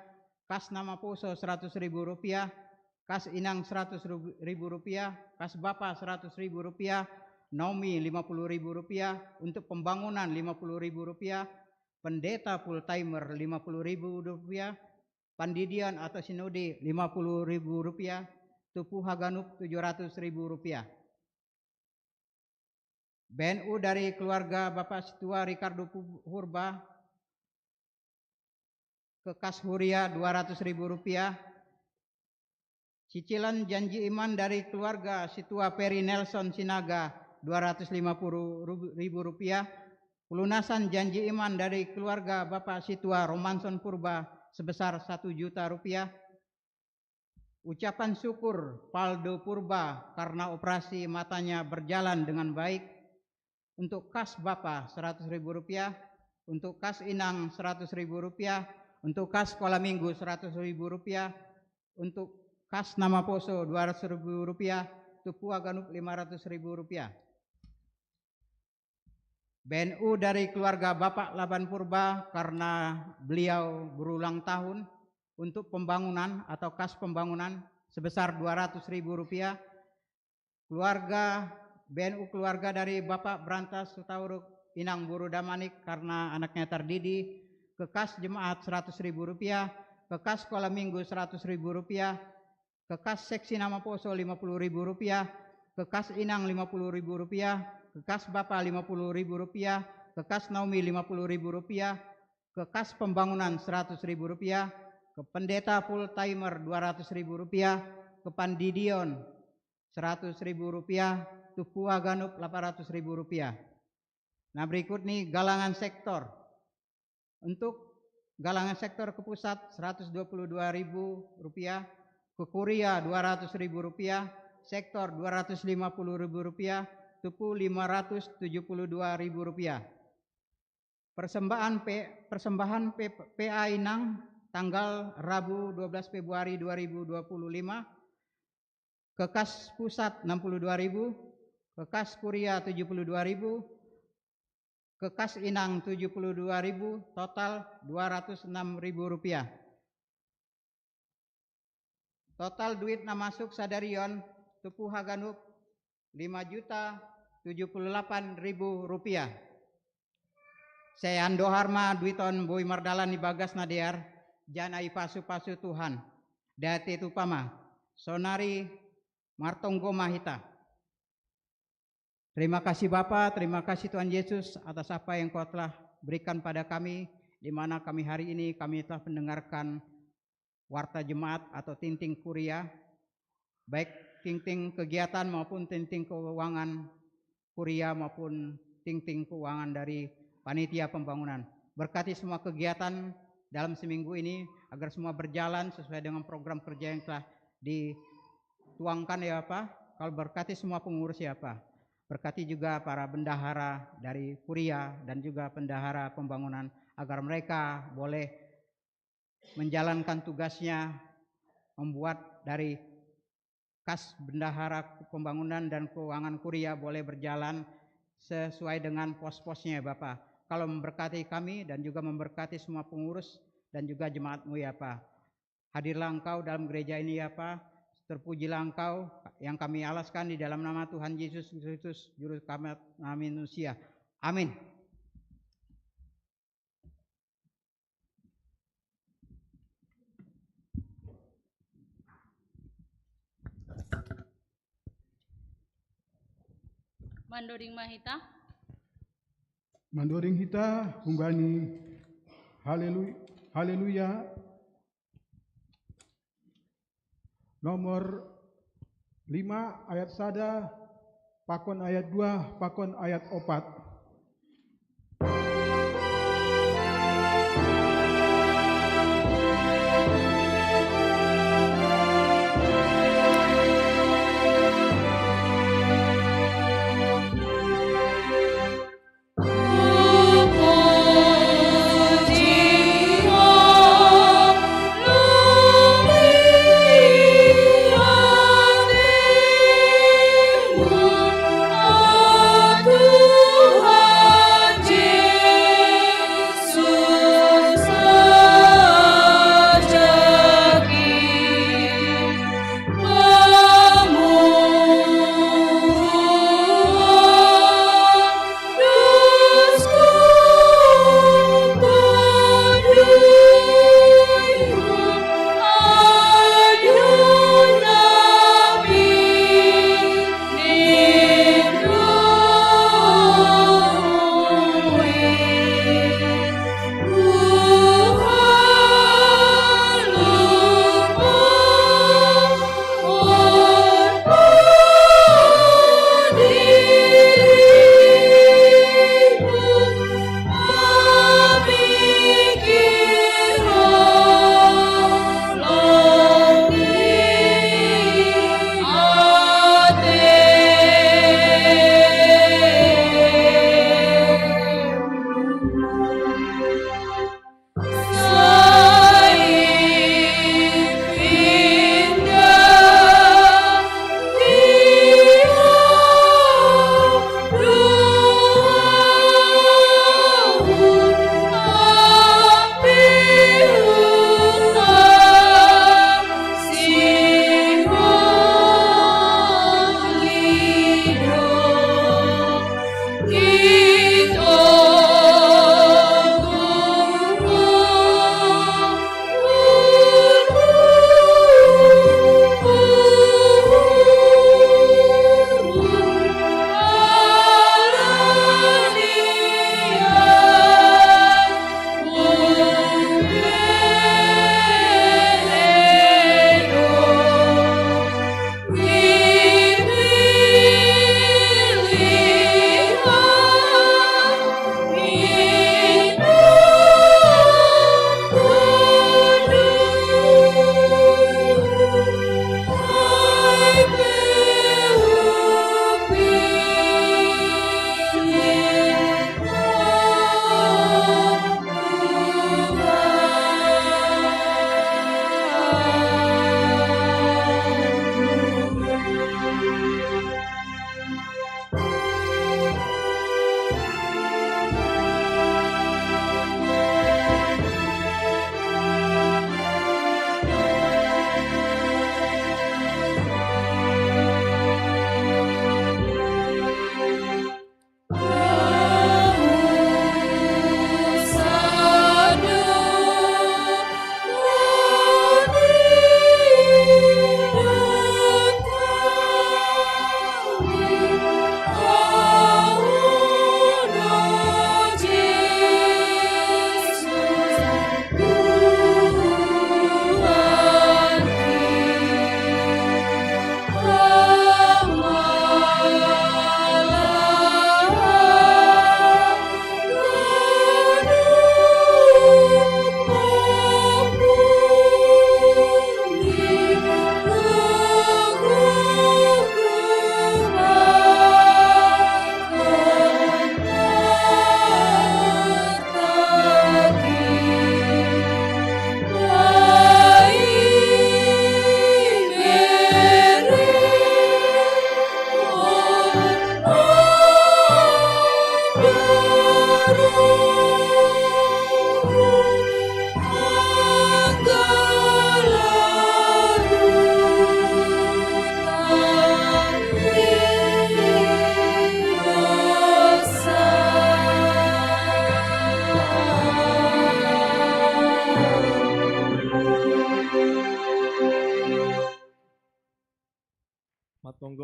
kas nama poso Rp100.000, kas inang Rp100.000, kas bapak Rp100.000, Naomi Rp50.000, untuk pembangunan Rp50.000, pendeta full timer Rp50.000, pandidian atau sinode Rp50.000, Tupu Haganup Rp700.000. BNU dari keluarga Bapak Situa Ricardo Purba ke kas Huria Rp200.000. Cicilan janji iman dari keluarga Situa Peri Nelson Sinaga Rp250.000. Pelunasan janji iman dari keluarga Bapak Situa Romanson Purba sebesar Rp1.000.000. Ucapan syukur Paldo Purba karena operasi matanya berjalan dengan baik. Untuk kas Bapak Rp100.000, untuk kas inang Rp100.000, untuk kas sekolah minggu Rp100.000, untuk kas nama poso Rp200.000, Tupu Aganup Rp500.000. BNU dari keluarga Bapak Laban Purba karena beliau berulang tahun untuk pembangunan atau kas pembangunan sebesar Rp200.000. Keluarga BNU keluarga dari Bapak Brantas Sutauruk Inang Buru Damanik karena anaknya terdidi ke kas jemaat Rp100.000, ke kas sekolah minggu Rp100.000, ke kas seksi nama poso Rp50.000, ke kas inang Rp50.000, ke kas bapak Rp50.000, ke kas Naomi Rp50.000, ke kas pembangunan Rp100.000, ke pendeta full timer Rp200.000, ke pandidion Rp100.000, Tupu Aganup Rp800.000. Nah, berikut nih galangan sektor. Untuk galangan sektor ke pusat Rp122.000, ke Kuria Rp200.000, sektor Rp250.000, Tupu Rp572.000. Persembahan PA Inang tanggal Rabu 12 Februari 2025 ke kas pusat Rp62.000, ke kas Kuria Rp72.000, ke kas Inang Rp72.000, total Rp206.000. Total duit na masuk sadarion Tupu Haganup Rp5.078.000. Saya Ando Harma duiton Boy Mardalan di Bagas Nadear janai pasu-pasu Tuhan dati tupama sonari Martonggo Mahita. Terima kasih Bapak, terima kasih Tuhan Yesus atas apa yang Kau telah berikan pada kami, di mana kami hari ini kami telah mendengarkan warta jemaat atau tinting kuria, baik tinting kegiatan maupun tinting keuangan kuria maupun tinting keuangan dari panitia pembangunan. Berkati semua kegiatan dalam seminggu ini agar semua berjalan sesuai dengan program kerja yang telah dituangkan ya Pak. Kalau berkati semua pengurus ya Pak. Berkati juga para bendahara dari kuria dan juga bendahara pembangunan agar mereka boleh menjalankan tugasnya membuat dari kas bendahara pembangunan dan keuangan kuria boleh berjalan sesuai dengan pos-posnya ya Bapak. Kalau memberkati kami dan juga memberkati semua pengurus dan juga jemaat-Mu ya Pak. Hadirlah Engkau dalam gereja ini ya Pak. Terpujilah Engkau yang kami alaskan di dalam nama Tuhan Yesus Kristus Juru Selamat manusia. Amin. Mandoring Mahita. Mandoring hita hunggani haleluya nomor 5 ayat 1 pakon ayat 2 pakon ayat 4.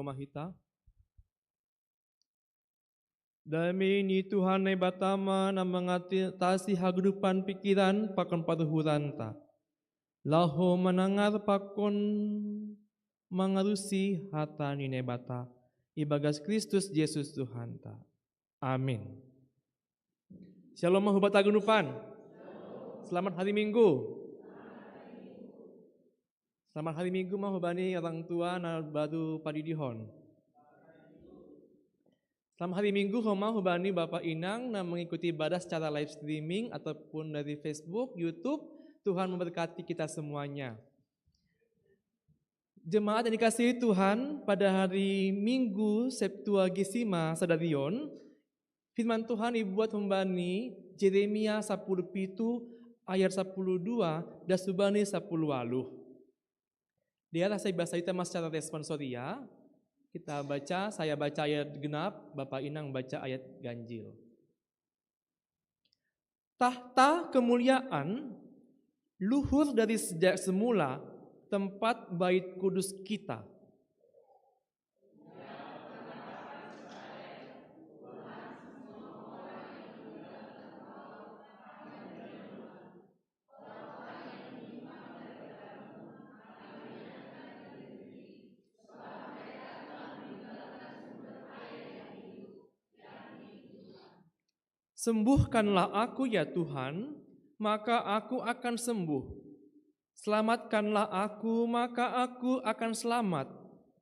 mahita. Dami ni Tuhan ne batama na mengatasi hagdupan pikiran pakon paruhuranta. Laho menangar pakon mengarusi hata ni nebata. Ibagas Kristus Yesus Tuhanta. Amin. Shalom mahubat agunupan. Selamat hari Minggu. Selamat hari Minggu mahubani orang tua na baru padidihon. Selamat hari Minggu mahubani Bapak Inang na mengikuti ibadah secara live streaming ataupun dari Facebook, YouTube. Tuhan memberkati kita semuanya. Jemaat yang dikasihi Tuhan, pada hari Minggu Septuagesima Sadarion, firman Tuhan dibuat membani Jeremia 10 ayat 12 dan subani 10 waluh. Dia saya bahasa kita secara responsoria. Kita baca, saya baca ayat genap, Bapak Inang baca ayat ganjil. Tahta kemuliaan luhur dari sejak semula tempat bait kudus kita. Sembuhkanlah aku ya Tuhan, maka aku akan sembuh. Selamatkanlah aku, maka aku akan selamat,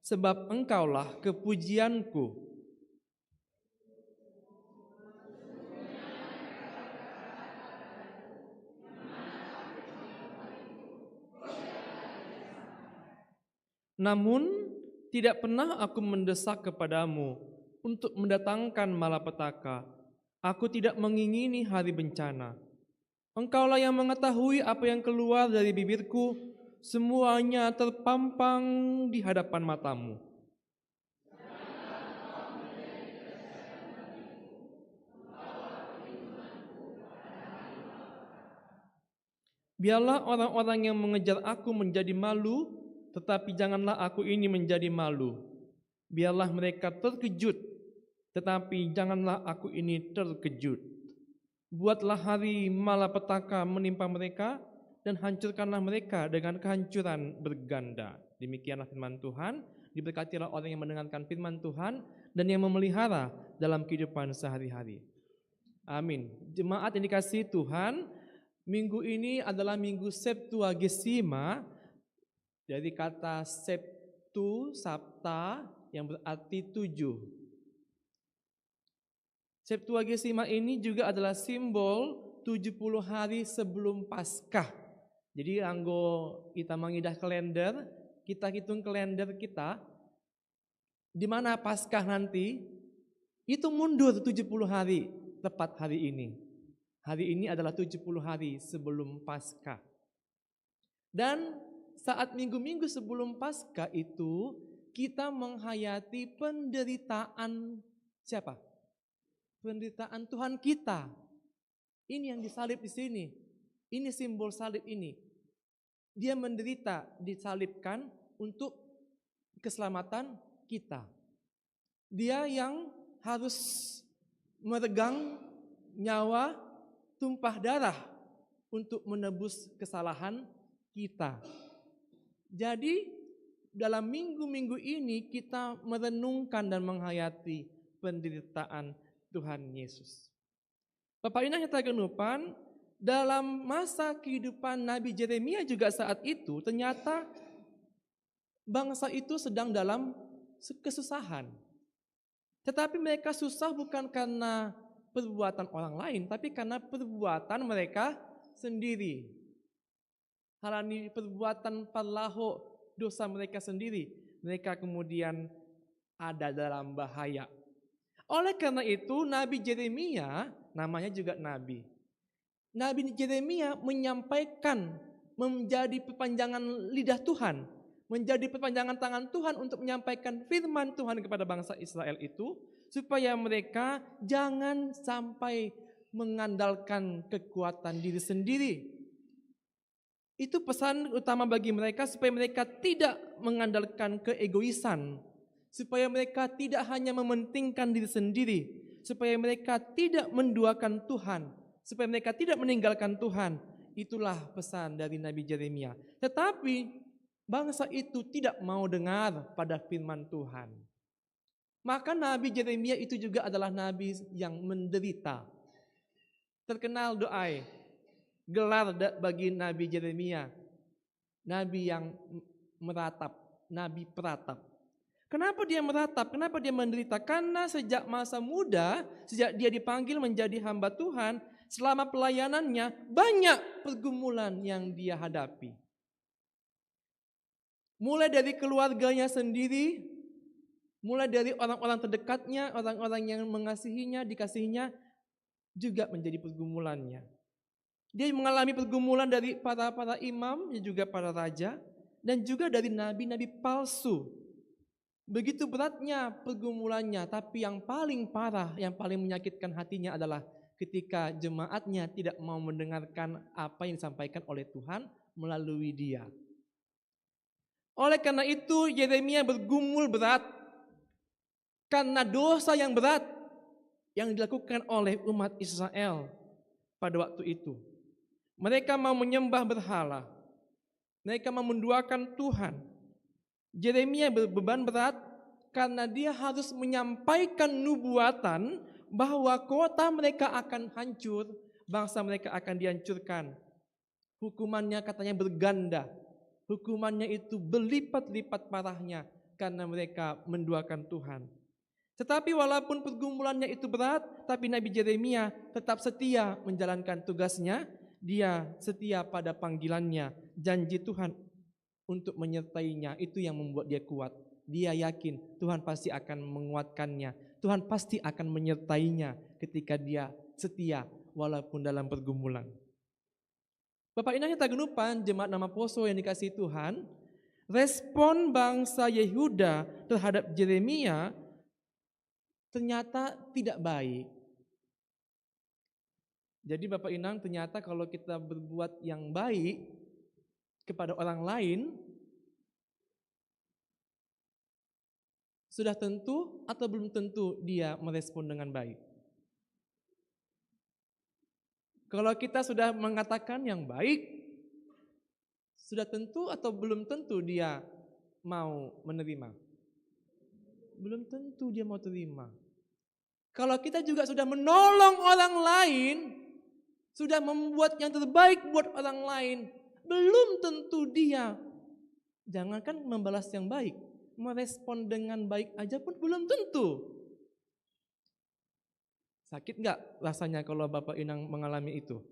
sebab Engkaulah kepujianku. Namun, tidak pernah aku mendesak kepadamu untuk mendatangkan malapetaka. Aku tidak mengingini hari bencana. Engkaulah yang mengetahui apa yang keluar dari bibirku, semuanya terpampang di hadapan matamu. Biarlah orang-orang yang mengejar aku menjadi malu, tetapi janganlah aku ini menjadi malu. Biarlah mereka terkejut, tetapi janganlah aku ini terkejut. Buatlah hari malapetaka menimpa mereka dan hancurkanlah mereka dengan kehancuran berganda. Demikianlah firman Tuhan. Diberkatilah orang yang mendengarkan firman Tuhan dan yang memelihara dalam kehidupan sehari-hari. Amin. Jemaat yang dikasihi Tuhan, minggu ini adalah minggu Septuagesima. Dari kata Septu, Sabta yang berarti 7. Septuagesima ini juga adalah simbol 70 hari sebelum Paskah. Jadi anggo kita mengidah kalender, kita hitung kalender kita, di mana Paskah nanti, itu mundur 70 hari tepat hari ini. Hari ini adalah 70 hari sebelum Paskah. Dan saat minggu-minggu sebelum Paskah itu, kita menghayati penderitaan siapa? Penderitaan Tuhan kita. Ini yang disalib di sini. Ini simbol salib ini. Dia menderita, disalibkan untuk keselamatan kita. Dia yang harus meregang nyawa, tumpah darah untuk menebus kesalahan kita. Jadi dalam minggu-minggu ini kita merenungkan dan menghayati penderitaan Tuhan Yesus. Bapak Inang yang tergenupan, dalam masa kehidupan Nabi Jeremia juga saat itu, ternyata bangsa itu sedang dalam kesusahan. Tetapi mereka susah bukan karena perbuatan orang lain, tapi karena perbuatan mereka sendiri. Halani perbuatan parlaho dosa mereka sendiri. Mereka kemudian ada dalam bahaya. Oleh karena itu Nabi Jeremia, namanya juga Nabi. Nabi Jeremia menyampaikan, menjadi perpanjangan lidah Tuhan, menjadi perpanjangan tangan Tuhan untuk menyampaikan firman Tuhan kepada bangsa Israel itu, supaya mereka jangan sampai mengandalkan kekuatan diri sendiri. Itu pesan utama bagi mereka supaya mereka tidak mengandalkan keegoisan, supaya mereka tidak hanya mementingkan diri sendiri, supaya mereka tidak menduakan Tuhan, supaya mereka tidak meninggalkan Tuhan. Itulah pesan dari Nabi Yeremia. Tetapi bangsa itu tidak mau dengar pada firman Tuhan. Maka Nabi Yeremia itu juga adalah nabi yang menderita. Terkenal doa, gelar bagi Nabi Yeremia, nabi yang meratap, nabi peratap. Kenapa dia meratap? Kenapa dia menderita? Karena sejak masa muda, sejak dia dipanggil menjadi hamba Tuhan, selama pelayanannya banyak pergumulan yang dia hadapi. Mulai dari keluarganya sendiri, mulai dari orang-orang terdekatnya, orang-orang yang mengasihinya, dikasihinya, juga menjadi pergumulannya. Dia mengalami pergumulan dari para imam, dan juga para raja, dan juga dari nabi-nabi palsu. Begitu beratnya pergumulannya, tapi yang paling parah, yang paling menyakitkan hatinya adalah ketika jemaatnya tidak mau mendengarkan apa yang disampaikan oleh Tuhan melalui dia. Oleh karena itu Yeremia bergumul berat karena dosa yang berat yang dilakukan oleh umat Israel pada waktu itu. Mereka mau menyembah berhala, mereka mau menduakan Tuhan. Yeremia berbeban berat karena dia harus menyampaikan nubuatan bahwa kota mereka akan hancur, bangsa mereka akan dihancurkan. Hukumannya katanya berganda, hukumannya itu berlipat-lipat parahnya karena mereka menduakan Tuhan. Tetapi walaupun pergumulannya itu berat, tapi Nabi Yeremia tetap setia menjalankan tugasnya. Dia setia pada panggilannya, janji Tuhan untuk menyertainya, itu yang membuat dia kuat. Dia yakin Tuhan pasti akan menguatkannya, Tuhan pasti akan menyertainya ketika dia setia walaupun dalam pergumulan. Bapak Inang Tagenupan, jemaat Nama Poso yang dikasihi Tuhan, respon bangsa Yehuda terhadap Yeremia ternyata tidak baik. Jadi Bapak Inang, ternyata kalau kita berbuat yang baik kepada orang lain, sudah tentu atau belum tentu dia merespon dengan baik. Kalau kita sudah mengatakan yang baik, sudah tentu atau belum tentu dia mau menerima? Belum tentu dia mau terima. Kalau kita juga sudah menolong orang lain, sudah membuat yang terbaik buat orang lain, belum tentu dia, jangankan membalas yang baik, merespon dengan baik aja pun belum tentu. Sakit gak rasanya kalau Bapak Inang mengalami itu?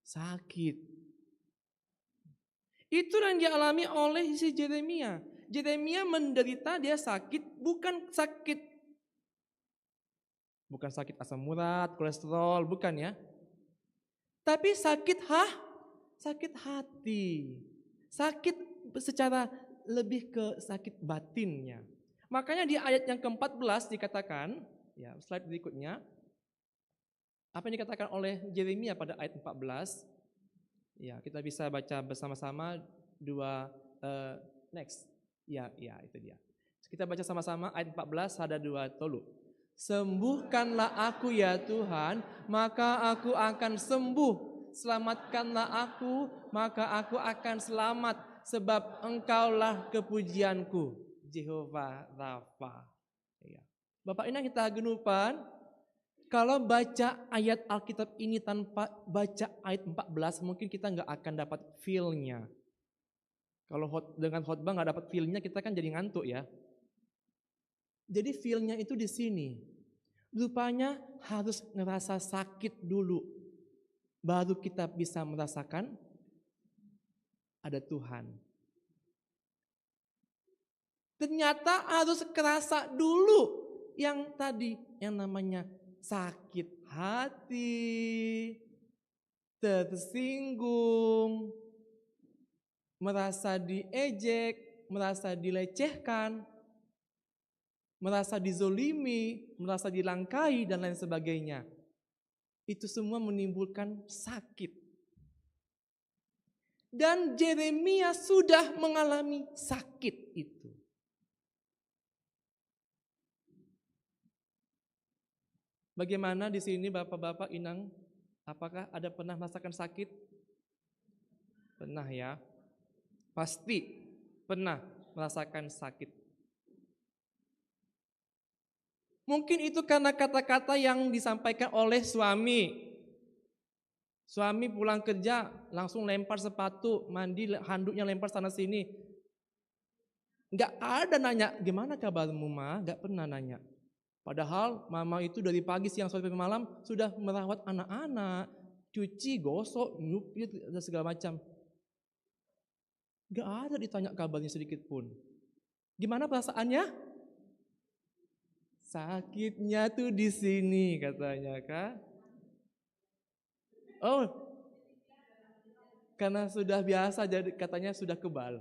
Sakit. Itu yang dialami oleh si Yeremia. Yeremia menderita, dia sakit, bukan sakit asam urat, kolesterol, bukan ya. Tapi sakit hati. Sakit secara lebih ke sakit batinnya. Makanya di ayat yang ke-14 dikatakan, ya, slide berikutnya, apa yang dikatakan oleh Yeremia pada ayat 14? Ya, kita bisa baca bersama-sama next. Ya, itu dia. Kita baca sama-sama ayat 14, ada 2 tolu. Sembuhkanlah aku ya Tuhan, maka aku akan sembuh. Selamatkanlah aku, maka aku akan selamat, sebab Engkaulah kepujianku, Jehovah Rafa. Ya. Bapak Inang kita genupan, kalau baca ayat Alkitab ini tanpa baca ayat 14, mungkin kita nggak akan dapat feel-nya. Kalau dengan khotbah nggak dapat feel-nya, kita kan jadi ngantuk ya. Jadi feel-nya itu di sini. Rupanya harus ngerasa sakit dulu, baru kita bisa merasakan ada Tuhan. Ternyata harus kerasa dulu yang tadi, yang namanya sakit hati, tersinggung, merasa diejek, merasa dilecehkan, merasa dizolimi, merasa dilangkai, dan lain sebagainya. Itu semua menimbulkan sakit. Dan Yeremia sudah mengalami sakit itu. Bagaimana di sini Bapak-bapak Inang? Apakah ada pernah merasakan sakit? Pernah ya? Pasti pernah merasakan sakit. Mungkin itu karena kata-kata yang disampaikan oleh suami. Suami pulang kerja langsung lempar sepatu, mandi handuknya lempar sana sini. Enggak ada nanya, gimana kabarmu ma? Enggak pernah nanya. Padahal mama itu dari pagi, siang, sore, sampai malam sudah merawat anak-anak, cuci, gosok, nyupit, dan segala macam. Enggak ada ditanya kabarnya sedikit pun. Gimana perasaannya? Sakitnya tuh di sini katanya kak. Oh, karena sudah biasa jadi katanya sudah kebal.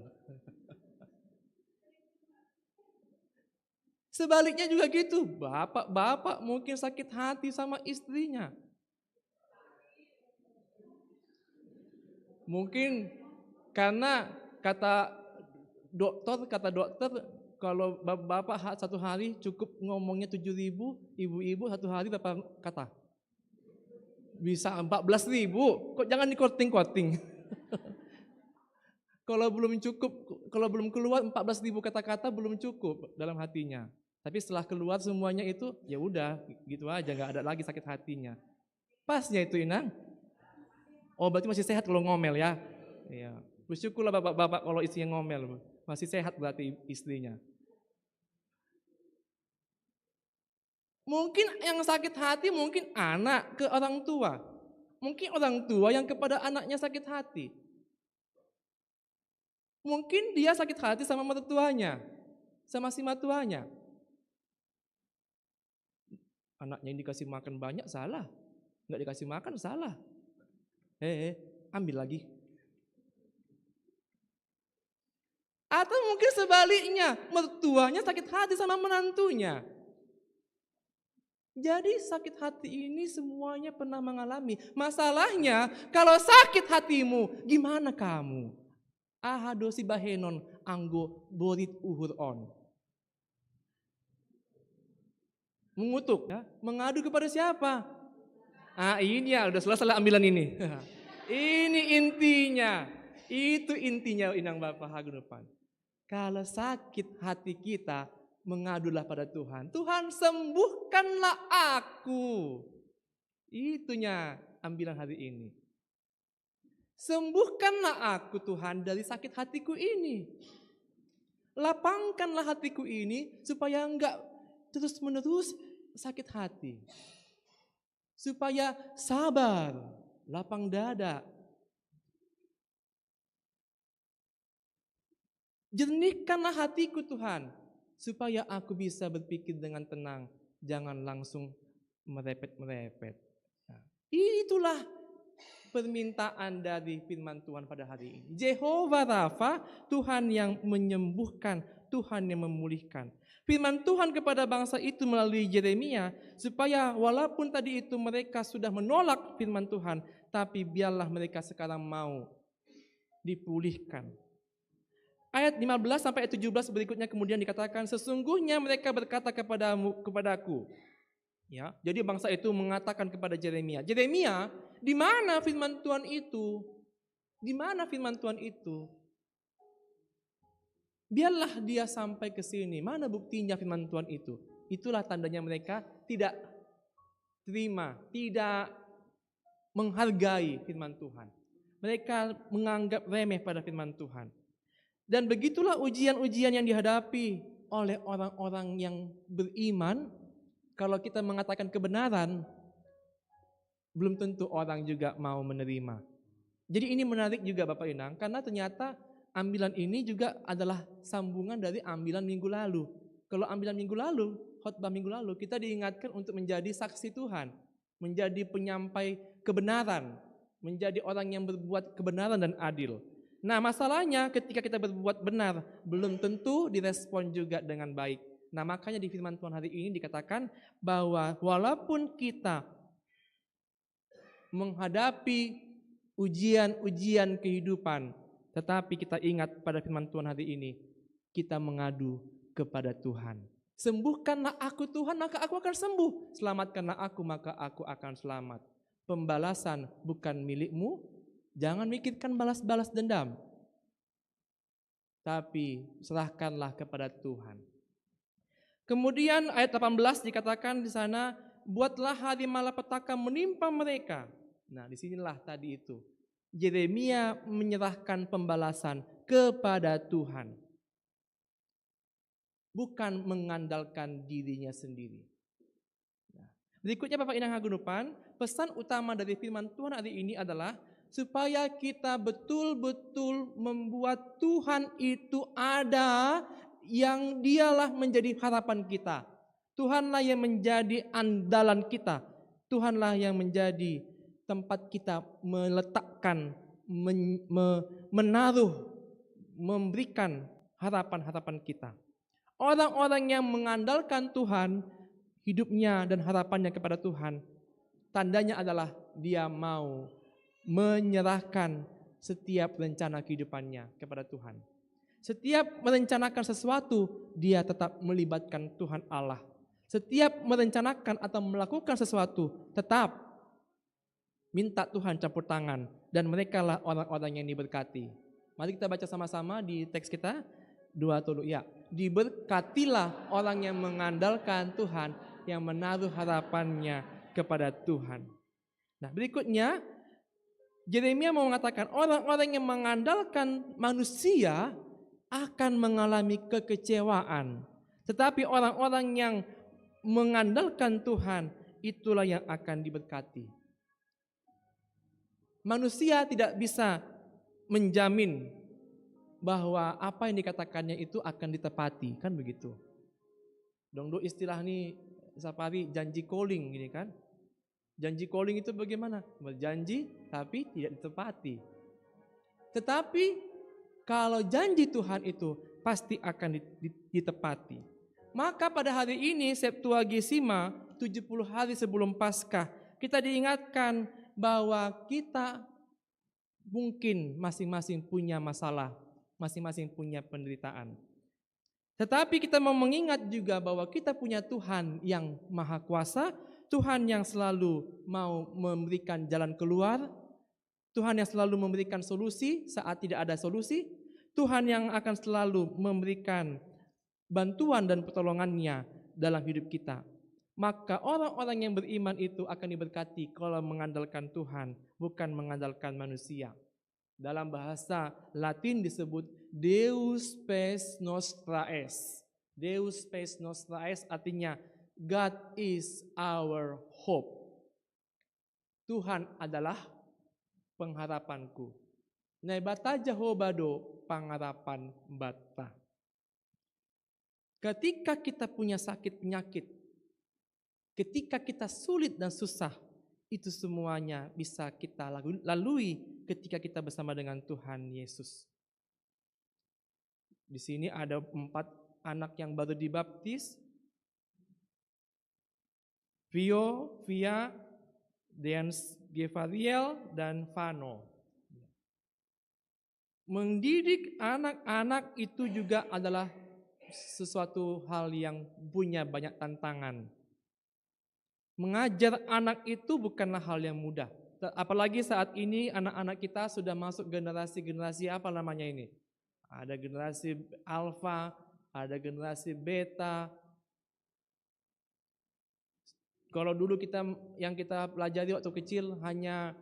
Sebaliknya juga gitu, bapak-bapak mungkin sakit hati sama istrinya. Mungkin karena kata dokter kalau bapak satu hari cukup ngomongnya 7.000, ibu-ibu satu hari berapa kata? Bisa 14.000, kok jangan di-quoting. Kalau belum cukup, kalau belum keluar 14.000 kata-kata belum cukup dalam hatinya. Tapi setelah keluar semuanya itu, ya udah gitu aja, nggak ada lagi sakit hatinya. Pasnya itu Inang. Oh berarti masih sehat kalau ngomel ya. Iya. Bersyukurlah bapak-bapak kalau istrinya ngomel, masih sehat berarti istrinya. Mungkin yang sakit hati mungkin anak ke orang tua. Mungkin orang tua yang kepada anaknya sakit hati. Mungkin dia sakit hati sama mertuanya, sama si mertuanya. Anaknya yang dikasih makan banyak salah, nggak dikasih makan salah. Ambil lagi. Atau mungkin sebaliknya, mertuanya sakit hati sama menantunya. Jadi sakit hati ini semuanya pernah mengalami. Masalahnya kalau sakit hatimu, gimana kamu? Ahadosi bahenon anggo borit uhur on. Mengutuk, ya? Mengadu kepada siapa? Ini ya udah selesai ambilan ini. Ini intinya. Itu intinya Inang Bapak Hagunupan. Kalau sakit hati kita, mengadulah pada Tuhan. Tuhan sembuhkanlah aku. Itunya ambilan hari ini. Sembuhkanlah aku Tuhan dari sakit hatiku ini. Lapangkanlah hatiku ini supaya enggak terus menerus sakit hati. Supaya sabar, lapang dada. Jernihkanlah hatiku Tuhan, supaya aku bisa berpikir dengan tenang, jangan langsung merepet-merepet. Nah, itulah permintaan dari firman Tuhan pada hari ini. Jehovah Rafa, Tuhan yang menyembuhkan, Tuhan yang memulihkan. Firman Tuhan kepada bangsa itu melalui Yeremia, supaya walaupun tadi itu mereka sudah menolak firman Tuhan, tapi biarlah mereka sekarang mau dipulihkan. Ayat 15 sampai ayat 17 berikutnya kemudian dikatakan, sesungguhnya mereka berkata kepadaku. Ya, jadi bangsa itu mengatakan kepada Yeremia, Yeremia, di mana firman Tuhan itu? Di mana firman Tuhan itu? Biarlah dia sampai ke sini. Mana buktinya firman Tuhan itu? Itulah tandanya mereka tidak terima, tidak menghargai firman Tuhan. Mereka menganggap remeh pada firman Tuhan. Dan begitulah ujian-ujian yang dihadapi oleh orang-orang yang beriman. Kalau kita mengatakan kebenaran, belum tentu orang juga mau menerima. Jadi ini menarik juga Bapak Inang, karena ternyata ambilan ini juga adalah sambungan dari ambilan minggu lalu. Kalau ambilan minggu lalu, khotbah minggu lalu, kita diingatkan untuk menjadi saksi Tuhan, menjadi penyampai kebenaran, menjadi orang yang berbuat kebenaran dan adil. Nah masalahnya ketika kita berbuat benar, belum tentu direspon juga dengan baik. Nah makanya di firman Tuhan hari ini dikatakan bahwa walaupun kita menghadapi ujian-ujian kehidupan, tetapi kita ingat pada firman Tuhan hari ini, kita mengadu kepada Tuhan. Sembuhkanlah aku Tuhan, maka aku akan sembuh. Selamatkanlah aku, maka aku akan selamat. Pembalasan bukan milikmu. Jangan mikirkan balas-balas dendam. Tapi serahkanlah kepada Tuhan. Kemudian ayat 18 dikatakan di sana, buatlah hari malapetaka menimpa mereka. Nah, disinilah tadi itu. Yeremia menyerahkan pembalasan kepada Tuhan. Bukan mengandalkan dirinya sendiri. Nah, berikutnya Bapak Inang Hagunupan, pesan utama dari firman Tuhan hari ini adalah supaya kita betul-betul membuat Tuhan itu ada, yang dialah menjadi harapan kita. Tuhanlah yang menjadi andalan kita. Tuhanlah yang menjadi tempat kita meletakkan, menaruh, memberikan harapan-harapan kita. Orang-orang yang mengandalkan Tuhan, hidupnya dan harapannya kepada Tuhan, tandanya adalah dia mau menyerahkan setiap rencana kehidupannya kepada Tuhan. Setiap merencanakan sesuatu, dia tetap melibatkan Tuhan Allah. Setiap merencanakan atau melakukan sesuatu, tetap minta Tuhan campur tangan. Dan merekalah orang-orang yang diberkati. Mari kita baca sama-sama di teks kita. 2 ya. Diberkatilah orang yang mengandalkan Tuhan, yang menaruh harapannya kepada Tuhan. Nah, berikutnya Yeremia mau mengatakan orang-orang yang mengandalkan manusia akan mengalami kekecewaan. Tetapi orang-orang yang mengandalkan Tuhan, itulah yang akan diberkati. Manusia tidak bisa menjamin bahwa apa yang dikatakannya itu akan ditepati, kan begitu. Dongdo istilah nih Sapari janji calling gini kan. Janji calling itu bagaimana? Berjanji tapi tidak ditepati. Tetapi kalau janji Tuhan itu pasti akan ditepati. Maka pada hari ini Septuagesima 70 hari sebelum Paskah, kita diingatkan bahwa kita mungkin masing-masing punya masalah, masing-masing punya penderitaan. Tetapi kita mau mengingat juga bahwa kita punya Tuhan yang Maha Kuasa, Tuhan yang selalu mau memberikan jalan keluar, Tuhan yang selalu memberikan solusi saat tidak ada solusi, Tuhan yang akan selalu memberikan bantuan dan pertolongannya dalam hidup kita. Maka orang-orang yang beriman itu akan diberkati kalau mengandalkan Tuhan, bukan mengandalkan manusia. Dalam bahasa Latin disebut Deus Spes Nostra Est. Deus Spes Nostra Est artinya God is our hope. Tuhan adalah pengharapanku. Nebata Jahobado pengharapan bata. Ketika kita punya sakit penyakit, ketika kita sulit dan susah, itu semuanya bisa kita lalui ketika kita bersama dengan Tuhan Yesus. Di sini ada 4 anak yang baru dibaptis. Vio, Via, Deans Gevariel, dan Vano. Mendidik anak-anak itu juga adalah sesuatu hal yang punya banyak tantangan. Mengajar anak itu bukanlah hal yang mudah. Apalagi saat ini anak-anak kita sudah masuk generasi-generasi apa namanya ini? Ada generasi alfa, ada generasi beta. Kalau dulu yang kita pelajari waktu kecil hanya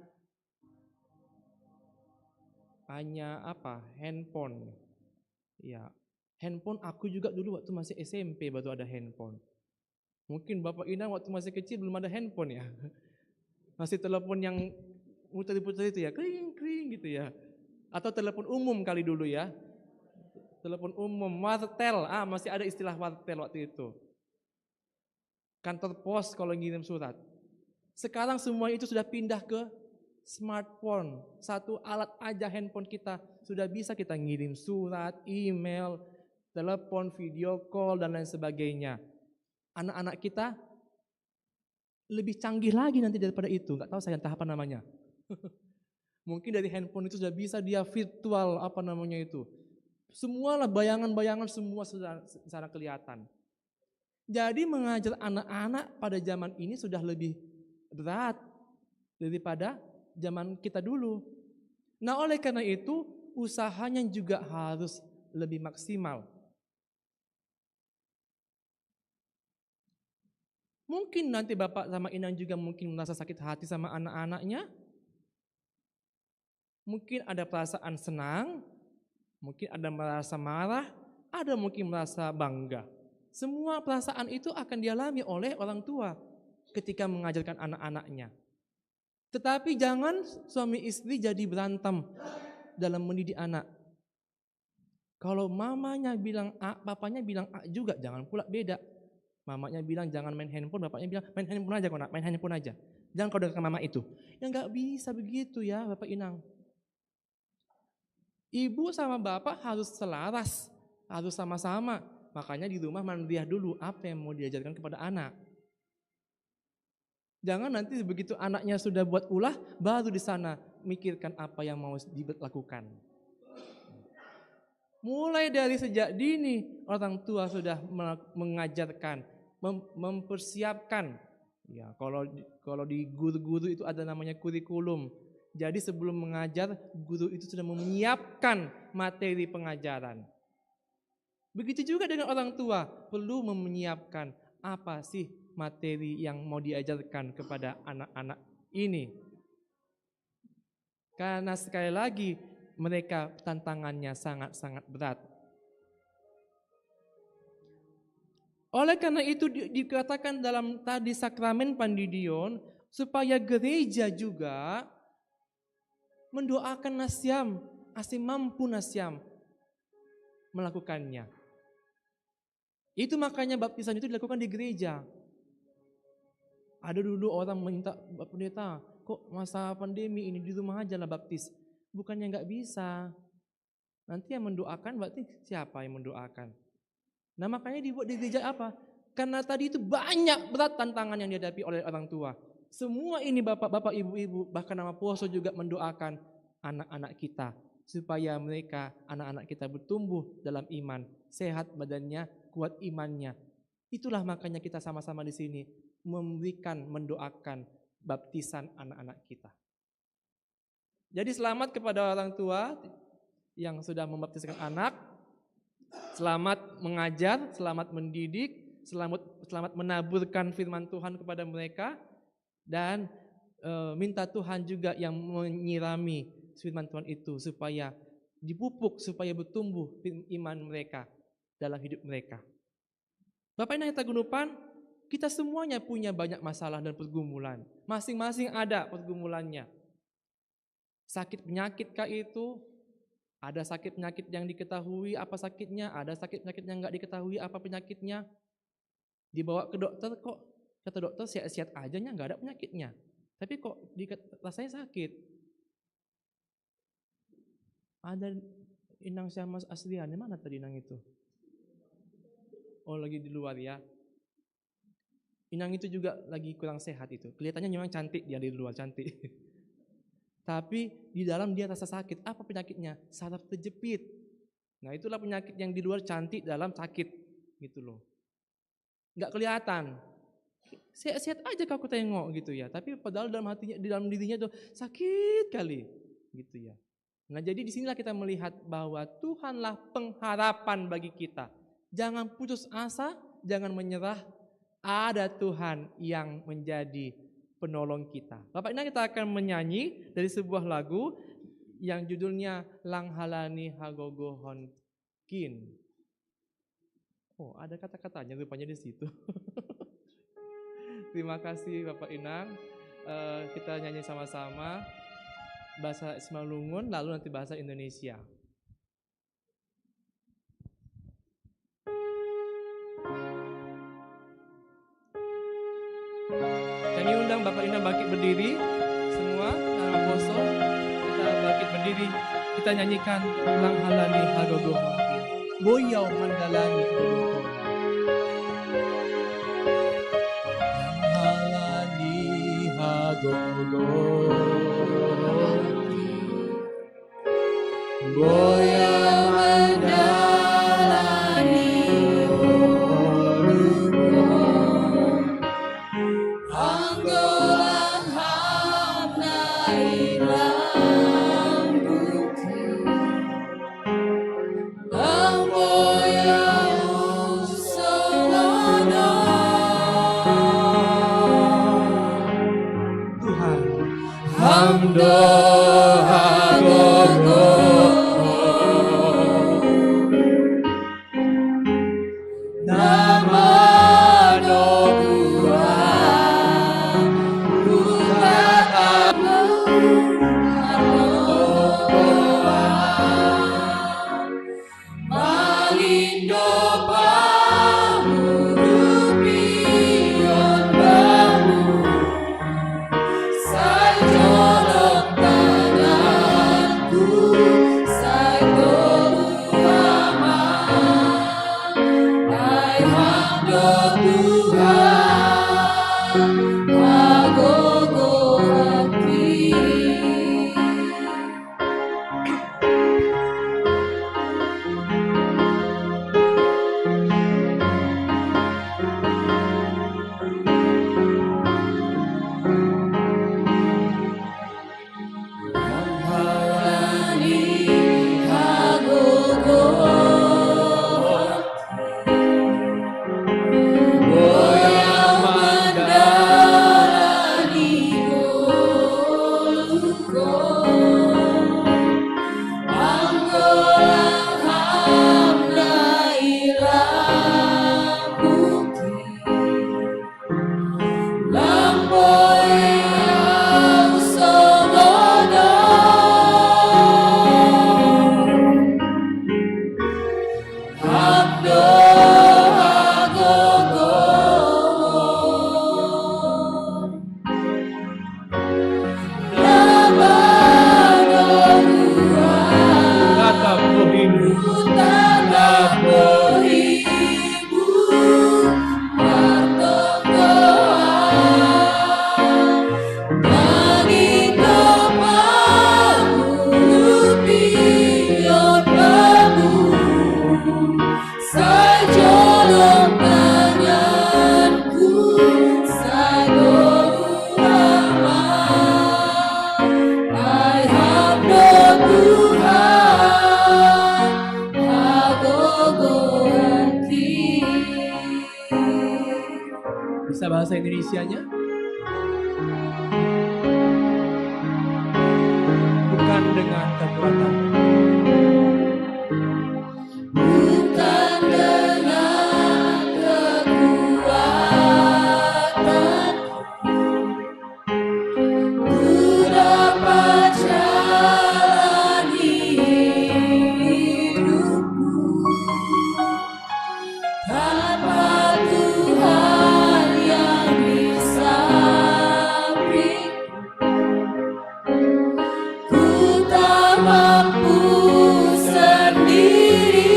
handphone. Ya, handphone aku juga dulu waktu masih SMP baru ada handphone. Mungkin Bapak Inang waktu masih kecil belum ada handphone ya. Masih telepon yang muter-muter itu ya, kring-kring gitu ya. Atau telepon umum kali dulu ya. Telepon umum, wartel, masih ada istilah wartel waktu itu. Kantor pos kalau ngirim surat. Sekarang semua itu sudah pindah ke smartphone. Satu alat aja handphone kita sudah bisa kita ngirim surat, email, telepon, video call, dan lain sebagainya. Anak-anak kita lebih canggih lagi nanti daripada itu. Nggak tahu saya entah apa namanya. Mungkin dari handphone itu sudah bisa dia virtual apa namanya itu. Semualah bayangan-bayangan semua secara kelihatan. Jadi mengajar anak-anak pada zaman ini sudah lebih berat daripada zaman kita dulu. Nah, oleh karena itu usahanya juga harus lebih maksimal. Mungkin nanti Bapak sama Inang juga mungkin merasa sakit hati sama anak-anaknya. Mungkin ada perasaan senang, mungkin ada merasa marah, ada mungkin merasa bangga. Semua perasaan itu akan dialami oleh orang tua ketika mengajarkan anak-anaknya. Tetapi jangan suami istri jadi berantem dalam mendidik anak. Kalau mamanya bilang A, papanya bilang A juga, jangan pula beda. Mamanya bilang jangan main handphone, bapaknya bilang main handphone aja kok nak, main handphone aja. Jangan kau dengarkan mama itu. Ya nggak bisa begitu ya Bapak Inang. Ibu sama bapak harus selaras, harus sama-sama. Makanya di rumah mandiah dulu apa yang mau diajarkan kepada anak. Jangan nanti begitu anaknya sudah buat ulah, baru di sana mikirkan apa yang mau dilakukan. Mulai dari sejak dini orang tua sudah mengajarkan, mempersiapkan. Ya, kalau di guru-guru itu ada namanya kurikulum. Jadi sebelum mengajar, guru itu sudah menyiapkan materi pengajaran. Begitu juga dengan orang tua, perlu menyiapkan apa sih materi yang mau diajarkan kepada anak-anak ini. Karena sekali lagi mereka tantangannya sangat-sangat berat. Oleh karena itu dikatakan dalam tadi sakramen pandidion supaya gereja juga mendoakan nasyam, asih mampu nasyam melakukannya. Itu makanya baptisan itu dilakukan di gereja. Ada dulu orang minta, pendeta, kok masa pandemi ini di rumah aja lah baptis. Bukannya nggak bisa. Nanti yang mendoakan berarti siapa yang mendoakan? Nah makanya dibuat di gereja apa? Karena tadi itu banyak berat tantangan yang dihadapi oleh orang tua. Semua ini bapak-bapak, ibu-ibu, bahkan nama Poso juga mendoakan anak-anak kita. Supaya mereka, anak-anak kita bertumbuh dalam iman, sehat badannya, kuat imannya. Itulah makanya kita sama-sama di sini memberikan, mendoakan baptisan anak-anak kita. Jadi selamat kepada orang tua yang sudah membaptiskan anak, selamat mengajar, selamat mendidik, selamat menaburkan firman Tuhan kepada mereka, dan minta Tuhan juga yang menyirami firman Tuhan itu supaya dipupuk, supaya bertumbuh iman mereka dalam hidup mereka. Bapak Inang Tagunupan, kita semuanya punya banyak masalah dan pergumulan. Masing-masing ada pergumulannya. Sakit penyakit kah itu? Ada sakit penyakit yang diketahui apa sakitnya, ada sakit penyakit yang nggak diketahui apa penyakitnya. Dibawa ke dokter, kok kata dokter sehat-sehat aja nya, nggak ada penyakitnya. Tapi kok rasanya sakit. Ada Inang Syahmas Asliani, mana tadi Inang itu? Oh lagi di luar ya. Inang itu juga lagi kurang sehat itu. Kelihatannya memang cantik dia di luar, cantik. Tapi di dalam dia rasa sakit. Apa penyakitnya? Saraf terjepit. Nah itulah penyakit yang di luar cantik, dalam sakit. Gitu loh. Nggak kelihatan. Sehat-sehat aja kalau aku tengok gitu ya. Tapi padahal dalam hatinya, di dalam dirinya itu sakit kali. Gitu ya. Nah jadi disinilah kita melihat bahwa Tuhanlah pengharapan bagi kita. Jangan putus asa, jangan menyerah. Ada Tuhan yang menjadi penolong kita. Bapak Inang kita akan menyanyi dari sebuah lagu yang judulnya Langhalani Hagogohon Kin. Oh ada kata-katanya rupanya di situ. Terima kasih Bapak Inang. Kita nyanyi sama-sama. Bahasa Ismalungun, lalu nanti bahasa Indonesia. Kami undang Bapak Inang bangkit berdiri, semua dalam poso, kita bangkit berdiri, kita nyanyikan Langhalani Hagogohon Kin. Boyau Mandalani Hagogohon. Langhalani Hagogohon. Boya mandalani Bisa bahasa Indonesianya? Bukan dengan kekuatan. Bukan dengan kekuatan ku dapat jalani hidupku tanpa Tuhan yang di sampingku. Ku tak mampu sendiri.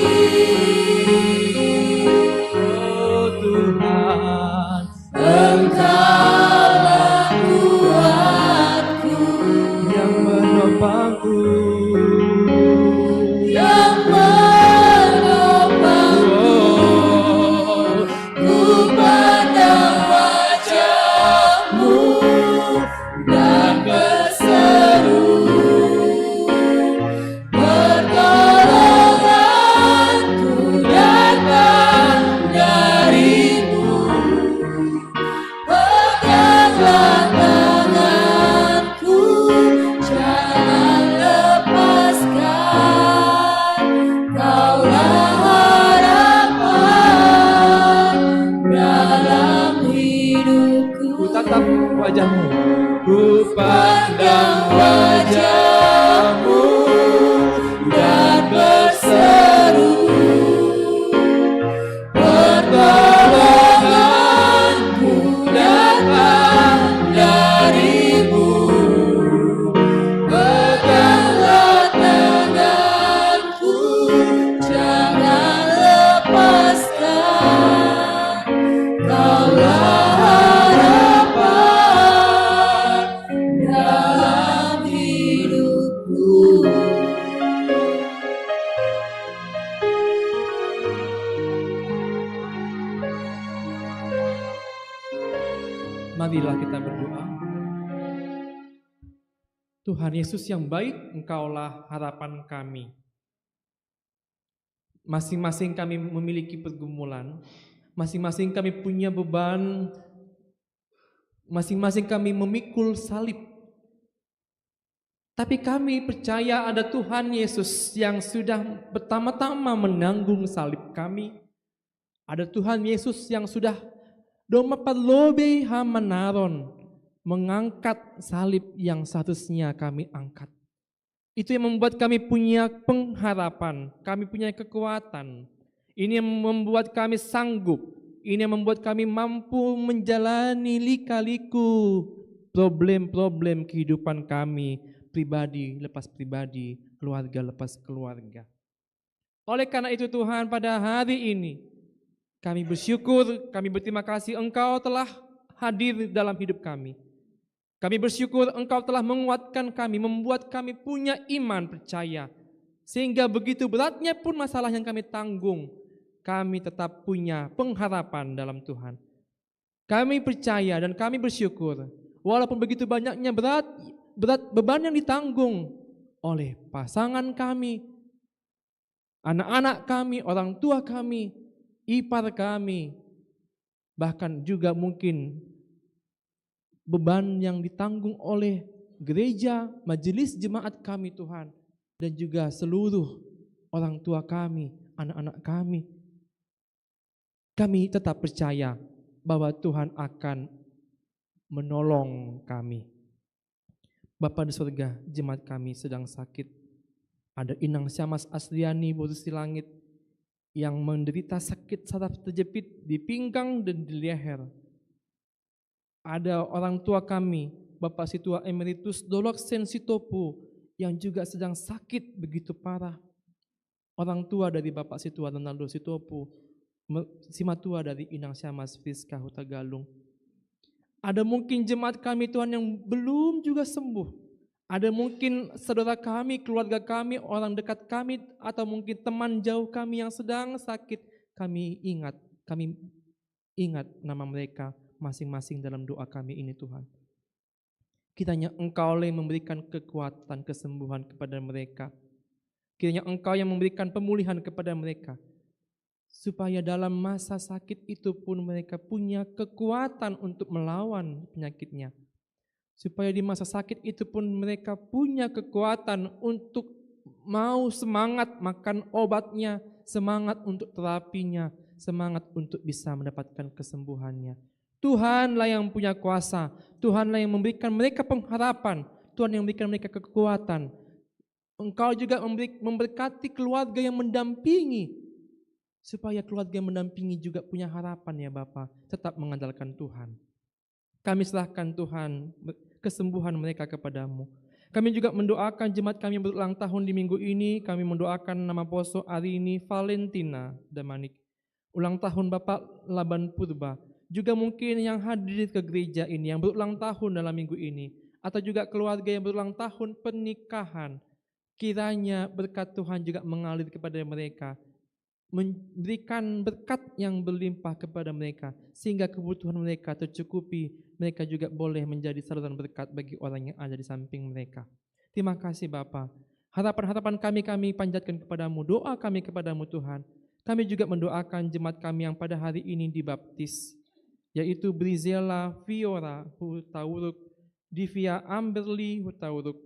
Oh Tuhan, Engkaulah kuatku yang menopangku, yang menopangku. Ku pandang wajah-Mu dan berseru, pertolonganku datang dari-Mu. Peganglah tanganku, jangan lepaskan. Kaulah harapan dalam hidupku. ku tatap wajah-Mu, ku pandang wajah-Mu dan berseru, pertolonganku datang dari-Mu. Peganglah tanganku, jangan lepaskan. Kaulah harapan dalam hidupku. Marilah kita berdoa. Tuhan Yesus yang baik, Engkaulah harapan kami. Masing-masing kami memiliki pergumulan, masing-masing kami punya beban, masing-masing kami memikul salib. Tapi kami percaya ada Tuhan Yesus yang sudah pertama-tama menanggung salib kami. Ada Tuhan Yesus yang sudah domapalobe hamanaron, mengangkat salib yang seharusnya kami angkat. Itu yang membuat kami punya pengharapan, kami punya kekuatan. Ini yang membuat kami sanggup, ini yang membuat kami mampu menjalani lika-liku problem-problem kehidupan kami, pribadi lepas pribadi, keluarga lepas keluarga. Oleh karena itu Tuhan, pada hari ini kami bersyukur, kami berterima kasih Engkau telah hadir dalam hidup kami. Kami bersyukur Engkau telah menguatkan kami, membuat kami punya iman percaya. Sehingga begitu beratnya pun masalah yang kami tanggung, kami tetap punya pengharapan dalam Tuhan. Kami percaya dan kami bersyukur, walaupun begitu banyaknya berat beban yang ditanggung oleh pasangan kami, anak-anak kami, orang tua kami, ipar kami, bahkan juga mungkin beban yang ditanggung oleh gereja, majelis jemaat kami Tuhan, dan juga seluruh orang tua kami, anak-anak kami. Kami tetap percaya bahwa Tuhan akan menolong kami. Bapa di surga, jemaat kami sedang sakit. Ada Inang Syamas Asriani Borusi Langit yang menderita sakit saraf terjepit di pinggang dan di leher. Ada orang tua kami, Bapak Situa Emeritus Dolok Sensitopo yang juga sedang sakit begitu parah. Orang tua dari Bapak Situa Ronaldo Sitopo, simatua dari Inang Syamas Friska Huta Galung. Ada mungkin jemaat kami Tuhan yang belum juga sembuh. Ada mungkin saudara kami, keluarga kami, orang dekat kami, atau mungkin teman jauh kami yang sedang sakit. Kami ingat nama mereka masing-masing dalam doa kami ini Tuhan. Kiranya Engkau yang memberikan kekuatan, kesembuhan kepada mereka. Kiranya Engkau yang memberikan pemulihan kepada mereka. Supaya dalam masa sakit itu pun mereka punya kekuatan untuk melawan penyakitnya. Supaya di masa sakit itu pun mereka punya kekuatan untuk mau semangat makan obatnya, semangat untuk terapinya, semangat untuk bisa mendapatkan kesembuhannya. Tuhanlah yang punya kuasa, Tuhanlah yang memberikan mereka pengharapan, Tuhan yang memberikan mereka kekuatan. Engkau juga memberkati keluarga yang mendampingi, supaya keluarga yang mendampingi juga punya harapan ya Bapa, tetap mengandalkan Tuhan. Kami serahkan Tuhan kesembuhan mereka kepadamu. Kami juga mendoakan jemaat kami yang berulang tahun di minggu ini, kami mendoakan nama Poso Arini Valentina Damanik. Ulang tahun Bapak Laban Purba. Juga mungkin yang hadir ke gereja ini, yang berulang tahun dalam minggu ini, atau juga keluarga yang berulang tahun pernikahan, kiranya berkat Tuhan juga mengalir kepada mereka, memberikan berkat yang berlimpah kepada mereka, sehingga kebutuhan mereka tercukupi, mereka juga boleh menjadi saluran berkat bagi orang yang ada di samping mereka. Terima kasih Bapa. Harapan-harapan kami panjatkan kepadamu, doa kami kepadamu Tuhan. Kami juga mendoakan jemaat kami yang pada hari ini dibaptis, yaitu Brizela Fiora Hutauruk, Divya Amberly Hutauruk,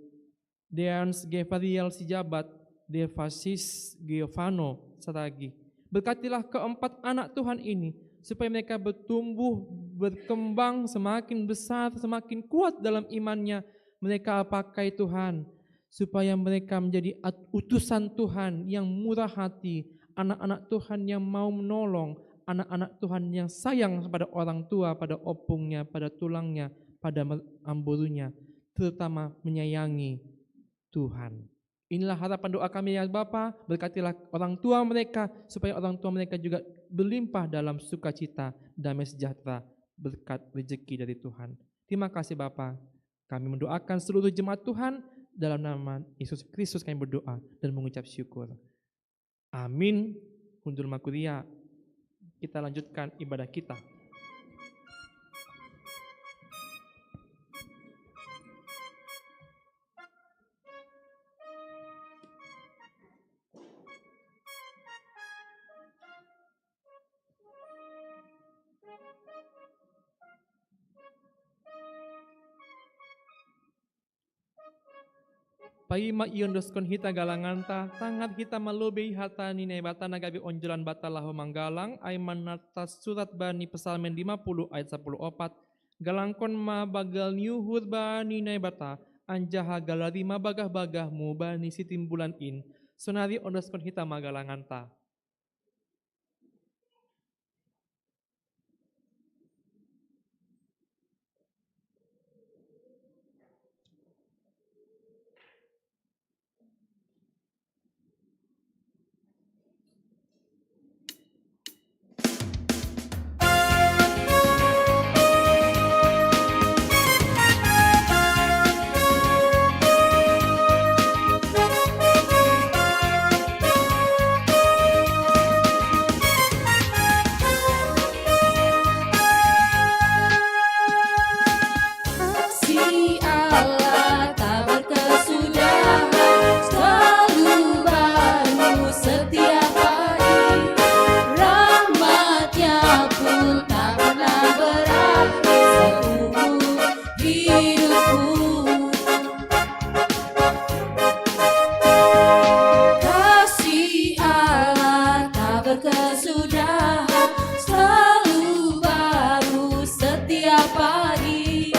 Deans Gevariel Sijabat, Devasis Giovanno Saragi. Berkatilah keempat anak Tuhan ini, supaya mereka bertumbuh, berkembang, semakin besar, semakin kuat dalam imannya. Mereka pakai Tuhan, supaya mereka menjadi utusan Tuhan yang murah hati, anak-anak Tuhan yang mau menolong, anak-anak Tuhan yang sayang pada orang tua, pada opungnya, pada tulangnya, pada amburunya, terutama menyayangi Tuhan. Inilah harapan doa kami ya Bapa, berkatilah orang tua mereka, supaya orang tua mereka juga berlimpah dalam sukacita, damai sejahtera, berkat rezeki dari Tuhan. Terima kasih Bapa. Kami mendoakan seluruh jemaat Tuhan, dalam nama Yesus Kristus kami berdoa dan mengucap syukur. Amin. Hundur makuria. Kita lanjutkan ibadah kita. Paima iondoskon hita galanganta, tangat hita malobei hata ninai bata nagabi onjolan bata laho manggalang, aiman natas surat bani pesalmen 50 ayat 14, galangkon ma bagal nyuhur bani ninai bata, anjaha galari ma bagah-bagahmu bani sitimbulan in, sonari ondoskon hita magalanganta. Si Allah tak berkesudahan, selalu baru setiap hari. Rahmatnya pun tak pernah berakhir seumur hidupku. Kasih Allah tak berkesudahan, selalu baru setiap hari.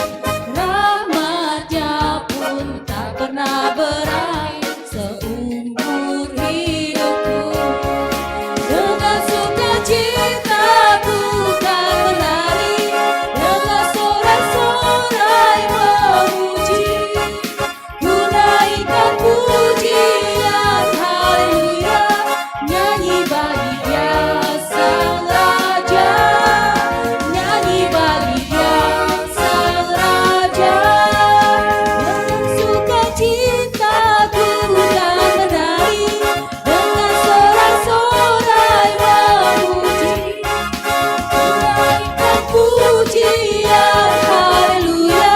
Rahmatnya pun tak pernah berakhir seumur hidupku. Dengan sukacita bukan menari, dengan sorak-sorai memuji, ku naikkan pujian haleluya, nyanyi bagi Dia Sang Raja, nyanyi bagi Dia Sang Raja. Dengan sukacita bukan menari, dengan sorak-sorai memuji, ku naikkan pujian haleluya,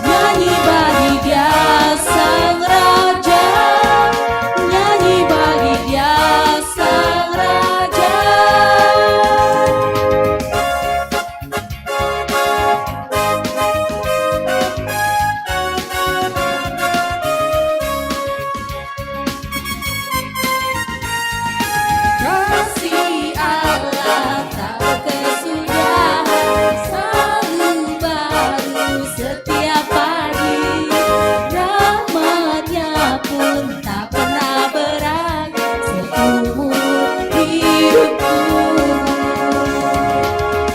nyanyi bagi Dia Sang Raja, nyanyi bagi Dia Sang Raja. Kasih Allah tak berkesudahan, selalu baru setiap hari. Rahmatnya pun tak pernah berakhir seumur hidupku.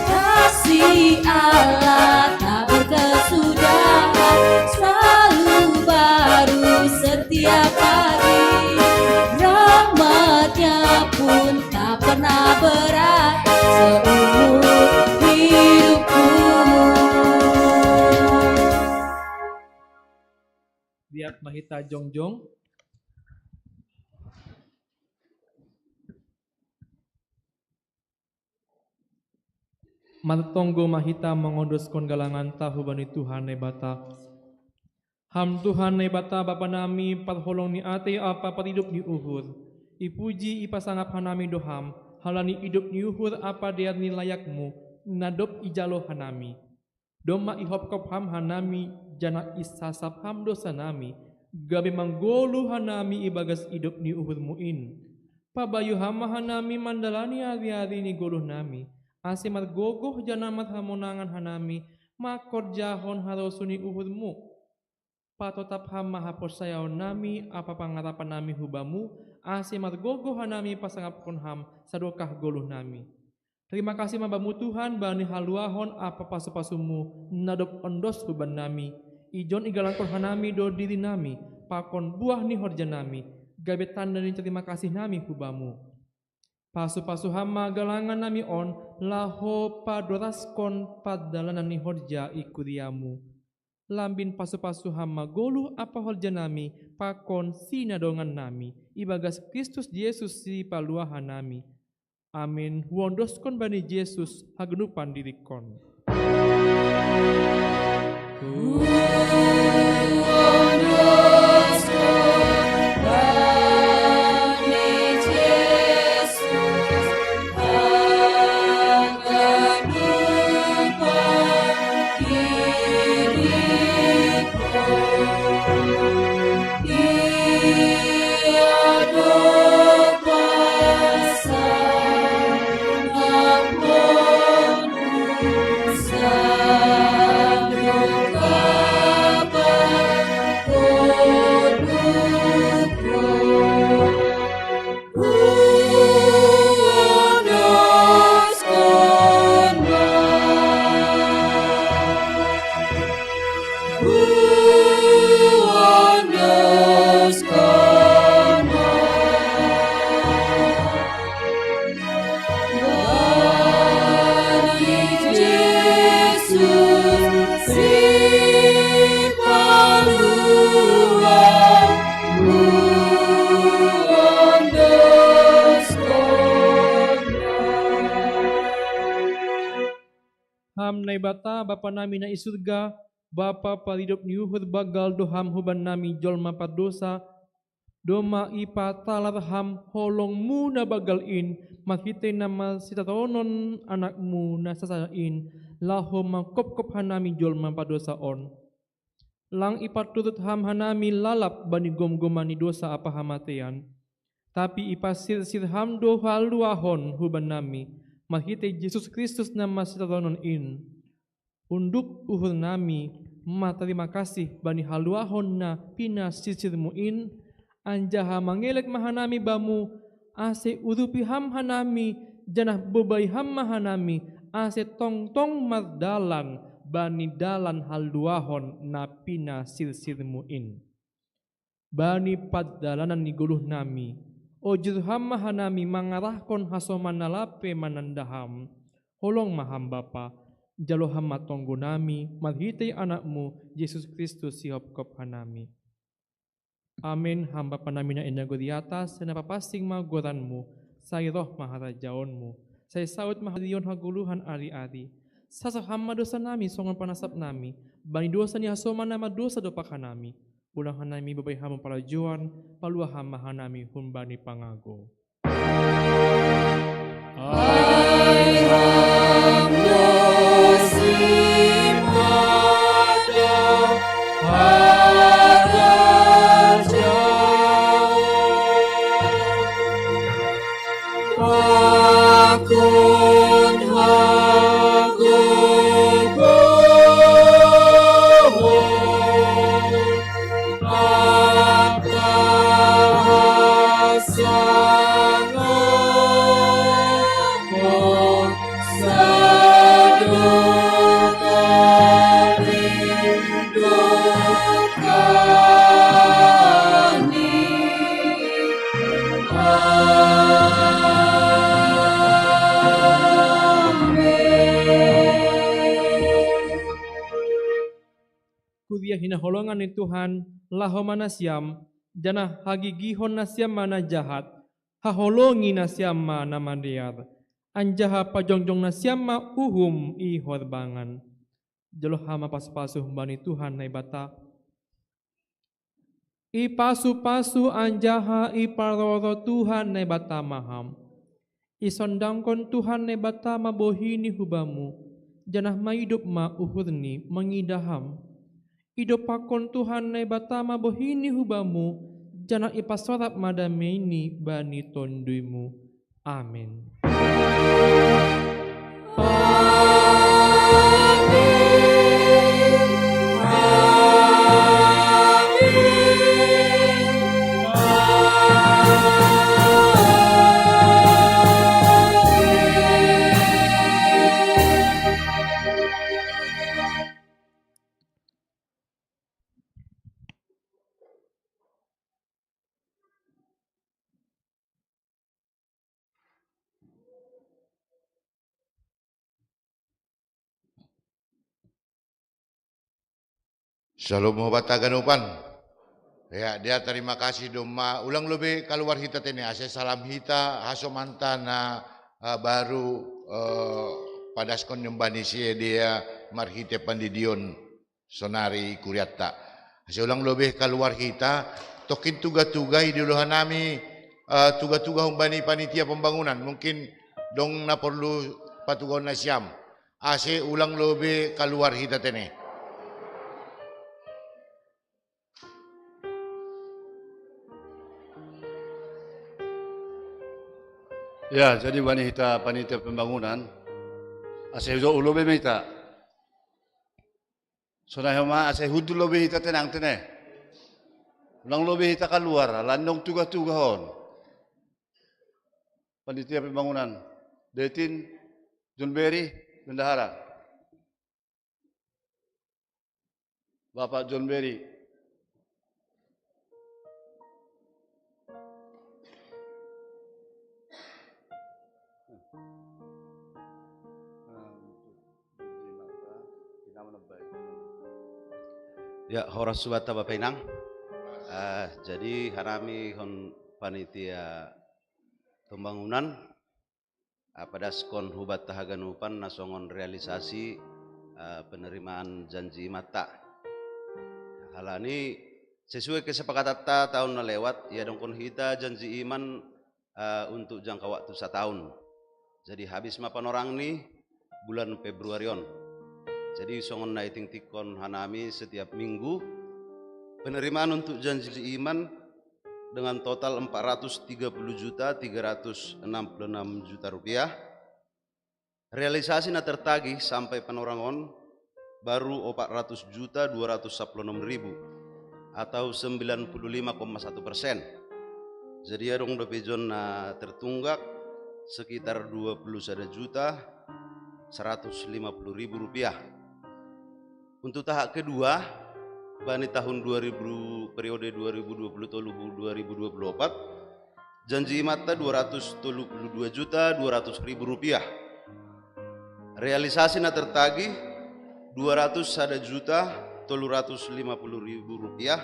Kasih Allah tak berkesudahan, selalu baru setiap hari. Rahmatnya pun tak pernah berakhir seumur hidupku. Biak mahita jongjong. Martonggo mahita mengondoskon galangan tahu bani Tuhan nebata. Ham Tuhan nebata Bapa nami parholong ni ate apa paridup ni uhur. Ipuji ipasangap hanami doham, halani idup ni uhur apa dear ni layakmu, nadop ijalo hanami. Doma ihop kop ham hanami, jana isasap ham dosa nami, gabe manggolu hanami ibagas idup ni uhur muin. Pabayu hama hanami mandalani ari-ari ni goluh nami, asimat gogoh janamat hamonangan hanami, makor jahon harosuni uhurmu. Patotap hama hapos sayaw nami, apa pangarapan nami hubamu, asimat gogoh hanami pasangapkon ham, sadokah goluh nami. Terima kasih mabamu Tuhan, bani haluahon apa pasu-pasumu, nadop ondos huban nami, ijon igalangkon hanami do diri nami, pakon buah ni horja nami, gabe tanda ni terima kasih nami hubamu. Pasu-pasu hama galangan nami on, laho padoraskon padalanan ni horja ikuriamu. Lambin pasu-pasu hama goluh apa horja nami, pakon sinadongan nami, ibagas Kristus Yesus si paluahan nami. Amin. Wondoskon bani Yesus hagenupan dirikon. Yeah. bata bapa nami na isurga, bapa palidop niuhur bagal doham huban nami jolma padosa, doma ipa talarham holongmu na bagalin, makite nama sitatonon anakmu na sasain, laho mangkop-kop hanami jolma padosa on. Lang ipaturut ham hanami lalap bani gom-gomani dosa apa hamatean. Tapi ipasir-sir ham do haluahon huban nami. Makite Yesus Kristus nama sitatonon in. Unduk uhur nami, terima kasih bani haluahon na pina sisirmu in. Anjaha mangelek mahanami bamu, ase urupi ham hanami, janah bebai ham mahanami, ase tong-tong mardalan, bani dalan haluahon na pina sir-sirmu in. Bani paddalanan ni guluh nami, ojur ham mahanami mangarahkon hasoman nalape manandaham, holong maham bapa, jalo ham matonggo nami, marhitay anakmu, Yesus Kristus sihop-kop hanami. Amin, hamba panami na inago di atas, sa napapasing magoranmu, sa iroh maharajaonmu, sa isaut mahariyon haguluhan ari-ari, sa saham madosa nami, songon panasap nami, bani dosa ni hasoman na madosa dopaka nami, ulang hanami babay hamon parajuan, paluaham mahanami humbani pangago. Hai hamba simada, Pakun hagogo apa hasango Kuria hinaholongan ni Tuhan, laho mana siam, janah hagigihon na siam mana jahat, haholongi na siam mana mandiar, anjaha pajongjong na siam ma uhum i horbangan. Jalo hama pas-pasuh bani Tuhan na ibata, ipasu-pasu anjaha iparoro Tuhan na ibata maham, isondangkon Tuhan na ibata mabohini hubamu, janah maidup ma uhurni mangidaham. Idopakon Tuhan na batama bohini hubamu, jana ipasorap madameni bani tonduimu. Amin. Shalom hobata ganupan. Ya, dia terima kasih doma. Ulang lebih keluar hita tene ase salam hita hasomanta na baru pada skon nyembani sie dia marhite pandidion sonari kuriatta. Ase ulang lebih keluar hita tokin tuga-tuga iduluhan nami tuga-tuga humbani panitia pembangunan mungkin dong na perlu patugon na siam. Ase ulang lebih keluar hita tene. Ya, jadi wanita panitia pembangunan, ase hudo ulobe mita. Sona hema ase hudu lobe hita tenang tene. Ulang lobe hita keluar, landong tuga-tuga hon. Panitia pembangunan, Detin, John Berry, bendahara. Bapak John Berry. Ya, horas subata Bapak Inang. Jadi harami hon panitia pembangunan pada skon hubat tahaganupan nasongon realisasi penerimaan janji mata. Halani sesuai kesepakatan ta tahun na lewat, ya dongkon hita janji iman untuk jangka waktu 1 tahun. Jadi habis mapan orang nih bulan Februarion. Jadi songon naiting tikon hanami setiap minggu penerimaan untuk janji iman dengan total 430.366 juta rupiah. Realisasi na tertagih sampai penorangon baru 400.216.000 atau 95,1%. Jadi adong dopejon na tertunggak sekitar 21.150.000 rupiah. Untuk tahap kedua, bani tahun 2000 periode 2020-2024, janji mata 232.200.000 rupiah. Realisasi na tertagih 201.350.000 rupiah,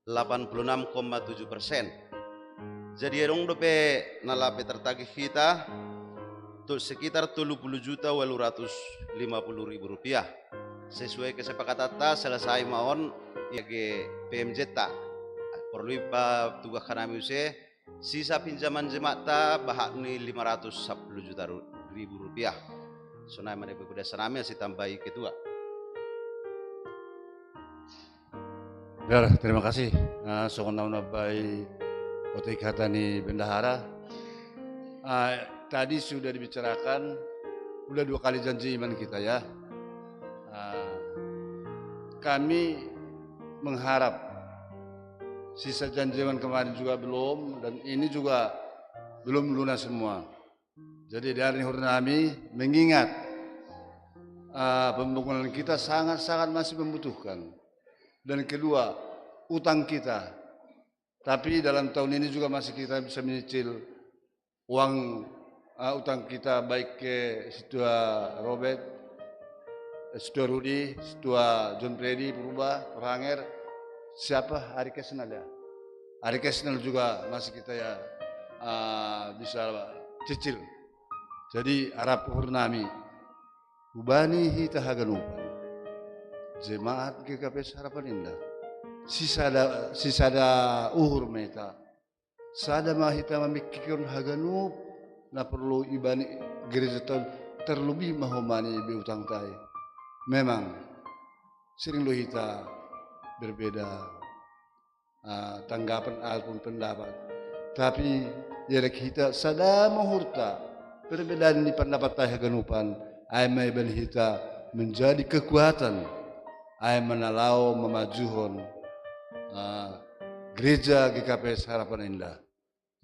86,7%. Jadi adong dope nalape tertagih kita sekitar 30.850.000 rupiah. Sesuai kesepakatan ta selesai maon yage PMJ ta. Perlu pa tugas kami use sisa pinjaman jemaat ta bahak ni 510 juta rupiah. Sonai mana berbeda senami si tambahi ketua. Ya, terima kasih. Songon nama bayi Otai Katani Bendahara. Tadi sudah dibicarakan, udah 2 kali janji iman kita ya. Kami mengharap sisa janji iman kemarin juga belum, dan ini juga belum lunas semua. Jadi dari Hurnami mengingat pembangunan kita sangat-sangat masih membutuhkan. Dan kedua, utang kita. Tapi dalam tahun ini juga masih kita bisa menyicil uang utang kita baik ke Situa Robert, Situa Rudi, Situa John Freddy, Purba, Ranger, siapa? Ari Kesnal ya. Ari Kesnal juga masih kita ya bisa cicil. Jadi harap Hurnami, ubani hita haganupan, jemaat GKP Harapan Indah, sisada uhur meta, sada mahita memikirkan haganup, na perlu ibani gereja terlebih mahomani beutang tai. Memang sering lo hita berbeda tanggapan ataupun pendapat, tapi ya kita sada mahurta. Perbedaan di pendapat saya ganupan, ay may benhita menjadi kekuatan, ay menalau memajuhon gereja GKP Harapan Indah.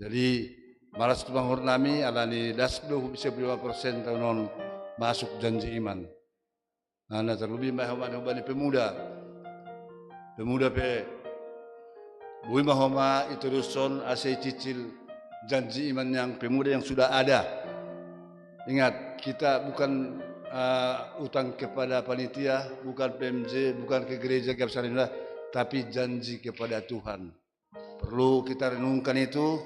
Jadi malas tumanghur nami alani dasdo bisa 5% tahun masuk janji iman. Nah terlebih mahoman pemuda pe bui mahoma itu ruson asai cicil janji iman yang pemuda yang sudah ada. Ingat, kita bukan utang kepada panitia, bukan PMJ, bukan ke gereja GKP Harapan Indah, tapi janji kepada Tuhan. Perlu kita renungkan itu,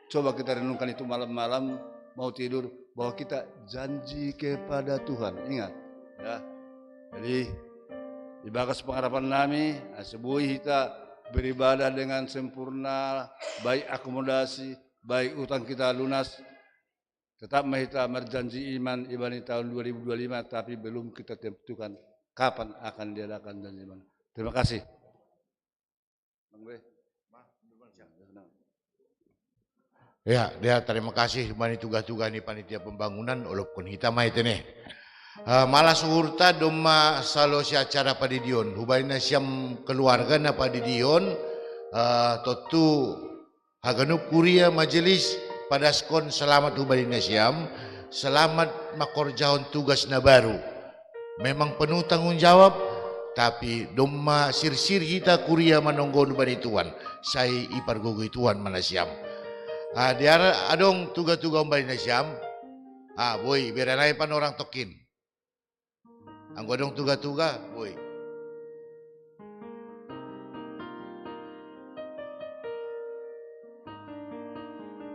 coba kita renungkan itu malam-malam mau tidur, bahwa kita janji kepada Tuhan. Ingat, ya. Jadi di bagas pengharapan kami, sebuah kita beribadah dengan sempurna, baik akomodasi, baik utang kita lunas. Tetap kita berjanji iman ibani tahun 2025, tapi belum kita tentukan kapan akan diadakan janji iman. Terima kasih. Ya, dia terima kasih bani tugas-tugas ni panitia pembangunan walaupun hitam itu nih. Malas urta doma salosi acara padidion. Hubarina siam keluarga na padidion. Totu haganup kuria majelis pada skon selamat hubarina siam. Selamat makorjahon tugas na baru. Memang penuh tanggung jawab. Tapi doma sir-sir kita kuria manonggon bani tuan. Saya ipar gugui tuan mana siam. Dia adong tugas-tugas bani siam. Boy, biar naik pan orang tokin. Anggo dong tuga-tuga, boy.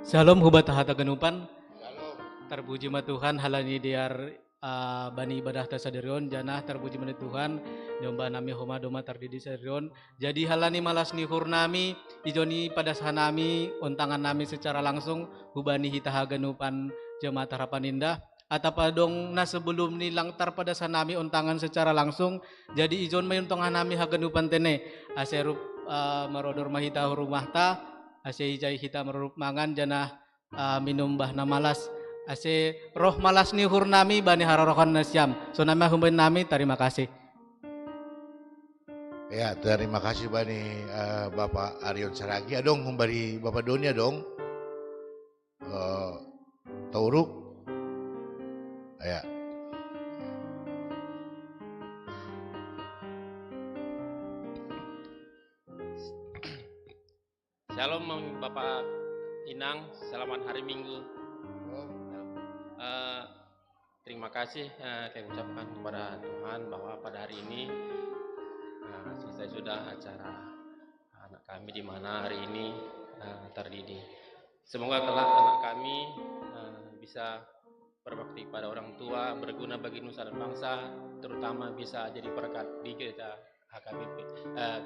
Shalom hubat hata genupan. Shalom. Terpuji ma Tuhan halani diar bani ibadah tasadirion janah terpuji menit Tuhan domba nami homa doma terdidi sadirion jadi halani malas nihur nami ijoni pada sahanami untangan nami secara langsung hubani hitahaganupan jemaat harapan indah atapadong na sebelum nilang tar pada sanami untangan secara langsung jadi ijon may untangan nami haganupan tene aserup marodor mahita rumah ta ase ijai hita merup mangan janah minum bahna malas ase roh malas ni hurnami bani harorokan nasyam. So nama humben nami terima kasih. Ya terima kasih bani Bapak Arion Saragi. Adong humbari Bapak Doni adong. Tauruk. Ya. Shalom Bapak Inang, selamat hari Minggu. Terima kasih kami ucapkan kepada Tuhan bahwa pada hari ini selesai sudah acara anak kami di mana hari ini terdidik. Semoga kelak anak kami bisa berbakti pada orang tua, berguna bagi nusa dan bangsa, terutama bisa jadi berkat di gereja HKBP,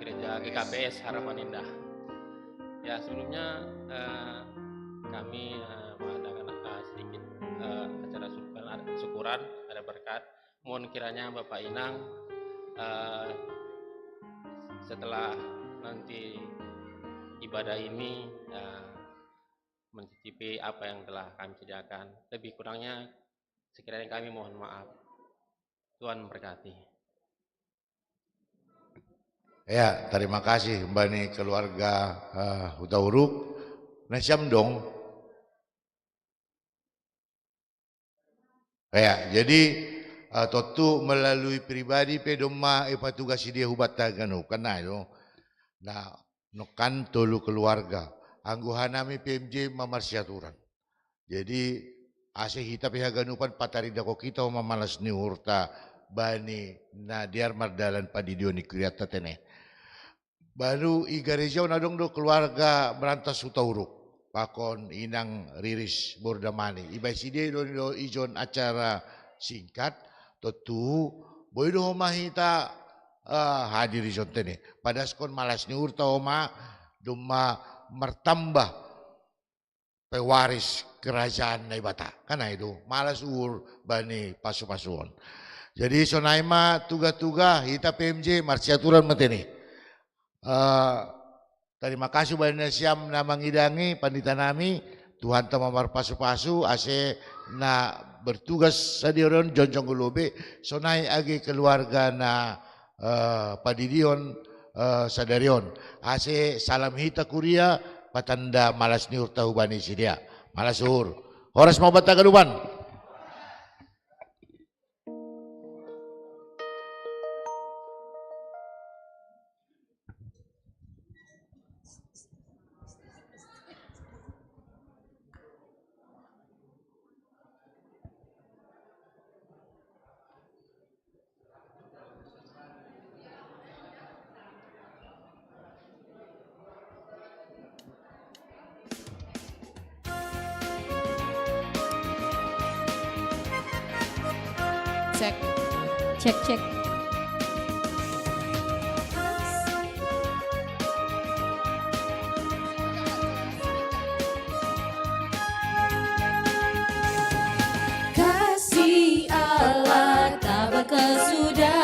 gereja GKPS Harapan Indah. Ya sebelumnya kami mengadakan sedikit acara syukuran ada berkat. Mohon kiranya Bapak Inang setelah nanti ibadah ini mencicipi apa yang telah kami sediakan. Lebih kurangnya sekiranya kami mohon maaf. Tuhan memberkati. Ya, terima kasih bani keluarga Hutauruk. Nasyam dong. Ya, jadi totu melalui pribadi pedoma ipatugas dia hubat taganu kana yo. Nah, nokan tolu keluarga. Angguhanami PMJ mamarsiaturan. Jadi ase hita pihaganupan patarida ko kita mamalas ni hurta bani na diar mardalan padidioni kriata tene. Baru igareja nadong do keluarga berantas Hutauruk. Pakon Inang Riris Bordamani. Ibai side do ijon acara singkat. Tentu boy do mahita hadir ijon tene. Padaskon malas ni urta oma duma mertambah pewaris kerajaan Naibata. Karena itu malas bani pasu-pasuan. Jadi sonaima tuga-tuga hita PMJ marsiaturan mateni. Terima kasih bani Nasyam na mangidangi pandita nami Tuhan tamamar pasu-pasu ase na bertugas sadiron jonjong gulobe sonai agi keluarga na padidion sadarion ase salam hita kuria patanda malas niur tahu bani sidia malas ur horas mau batagaluban. Cek. Kasih Allah tak berkesudahan.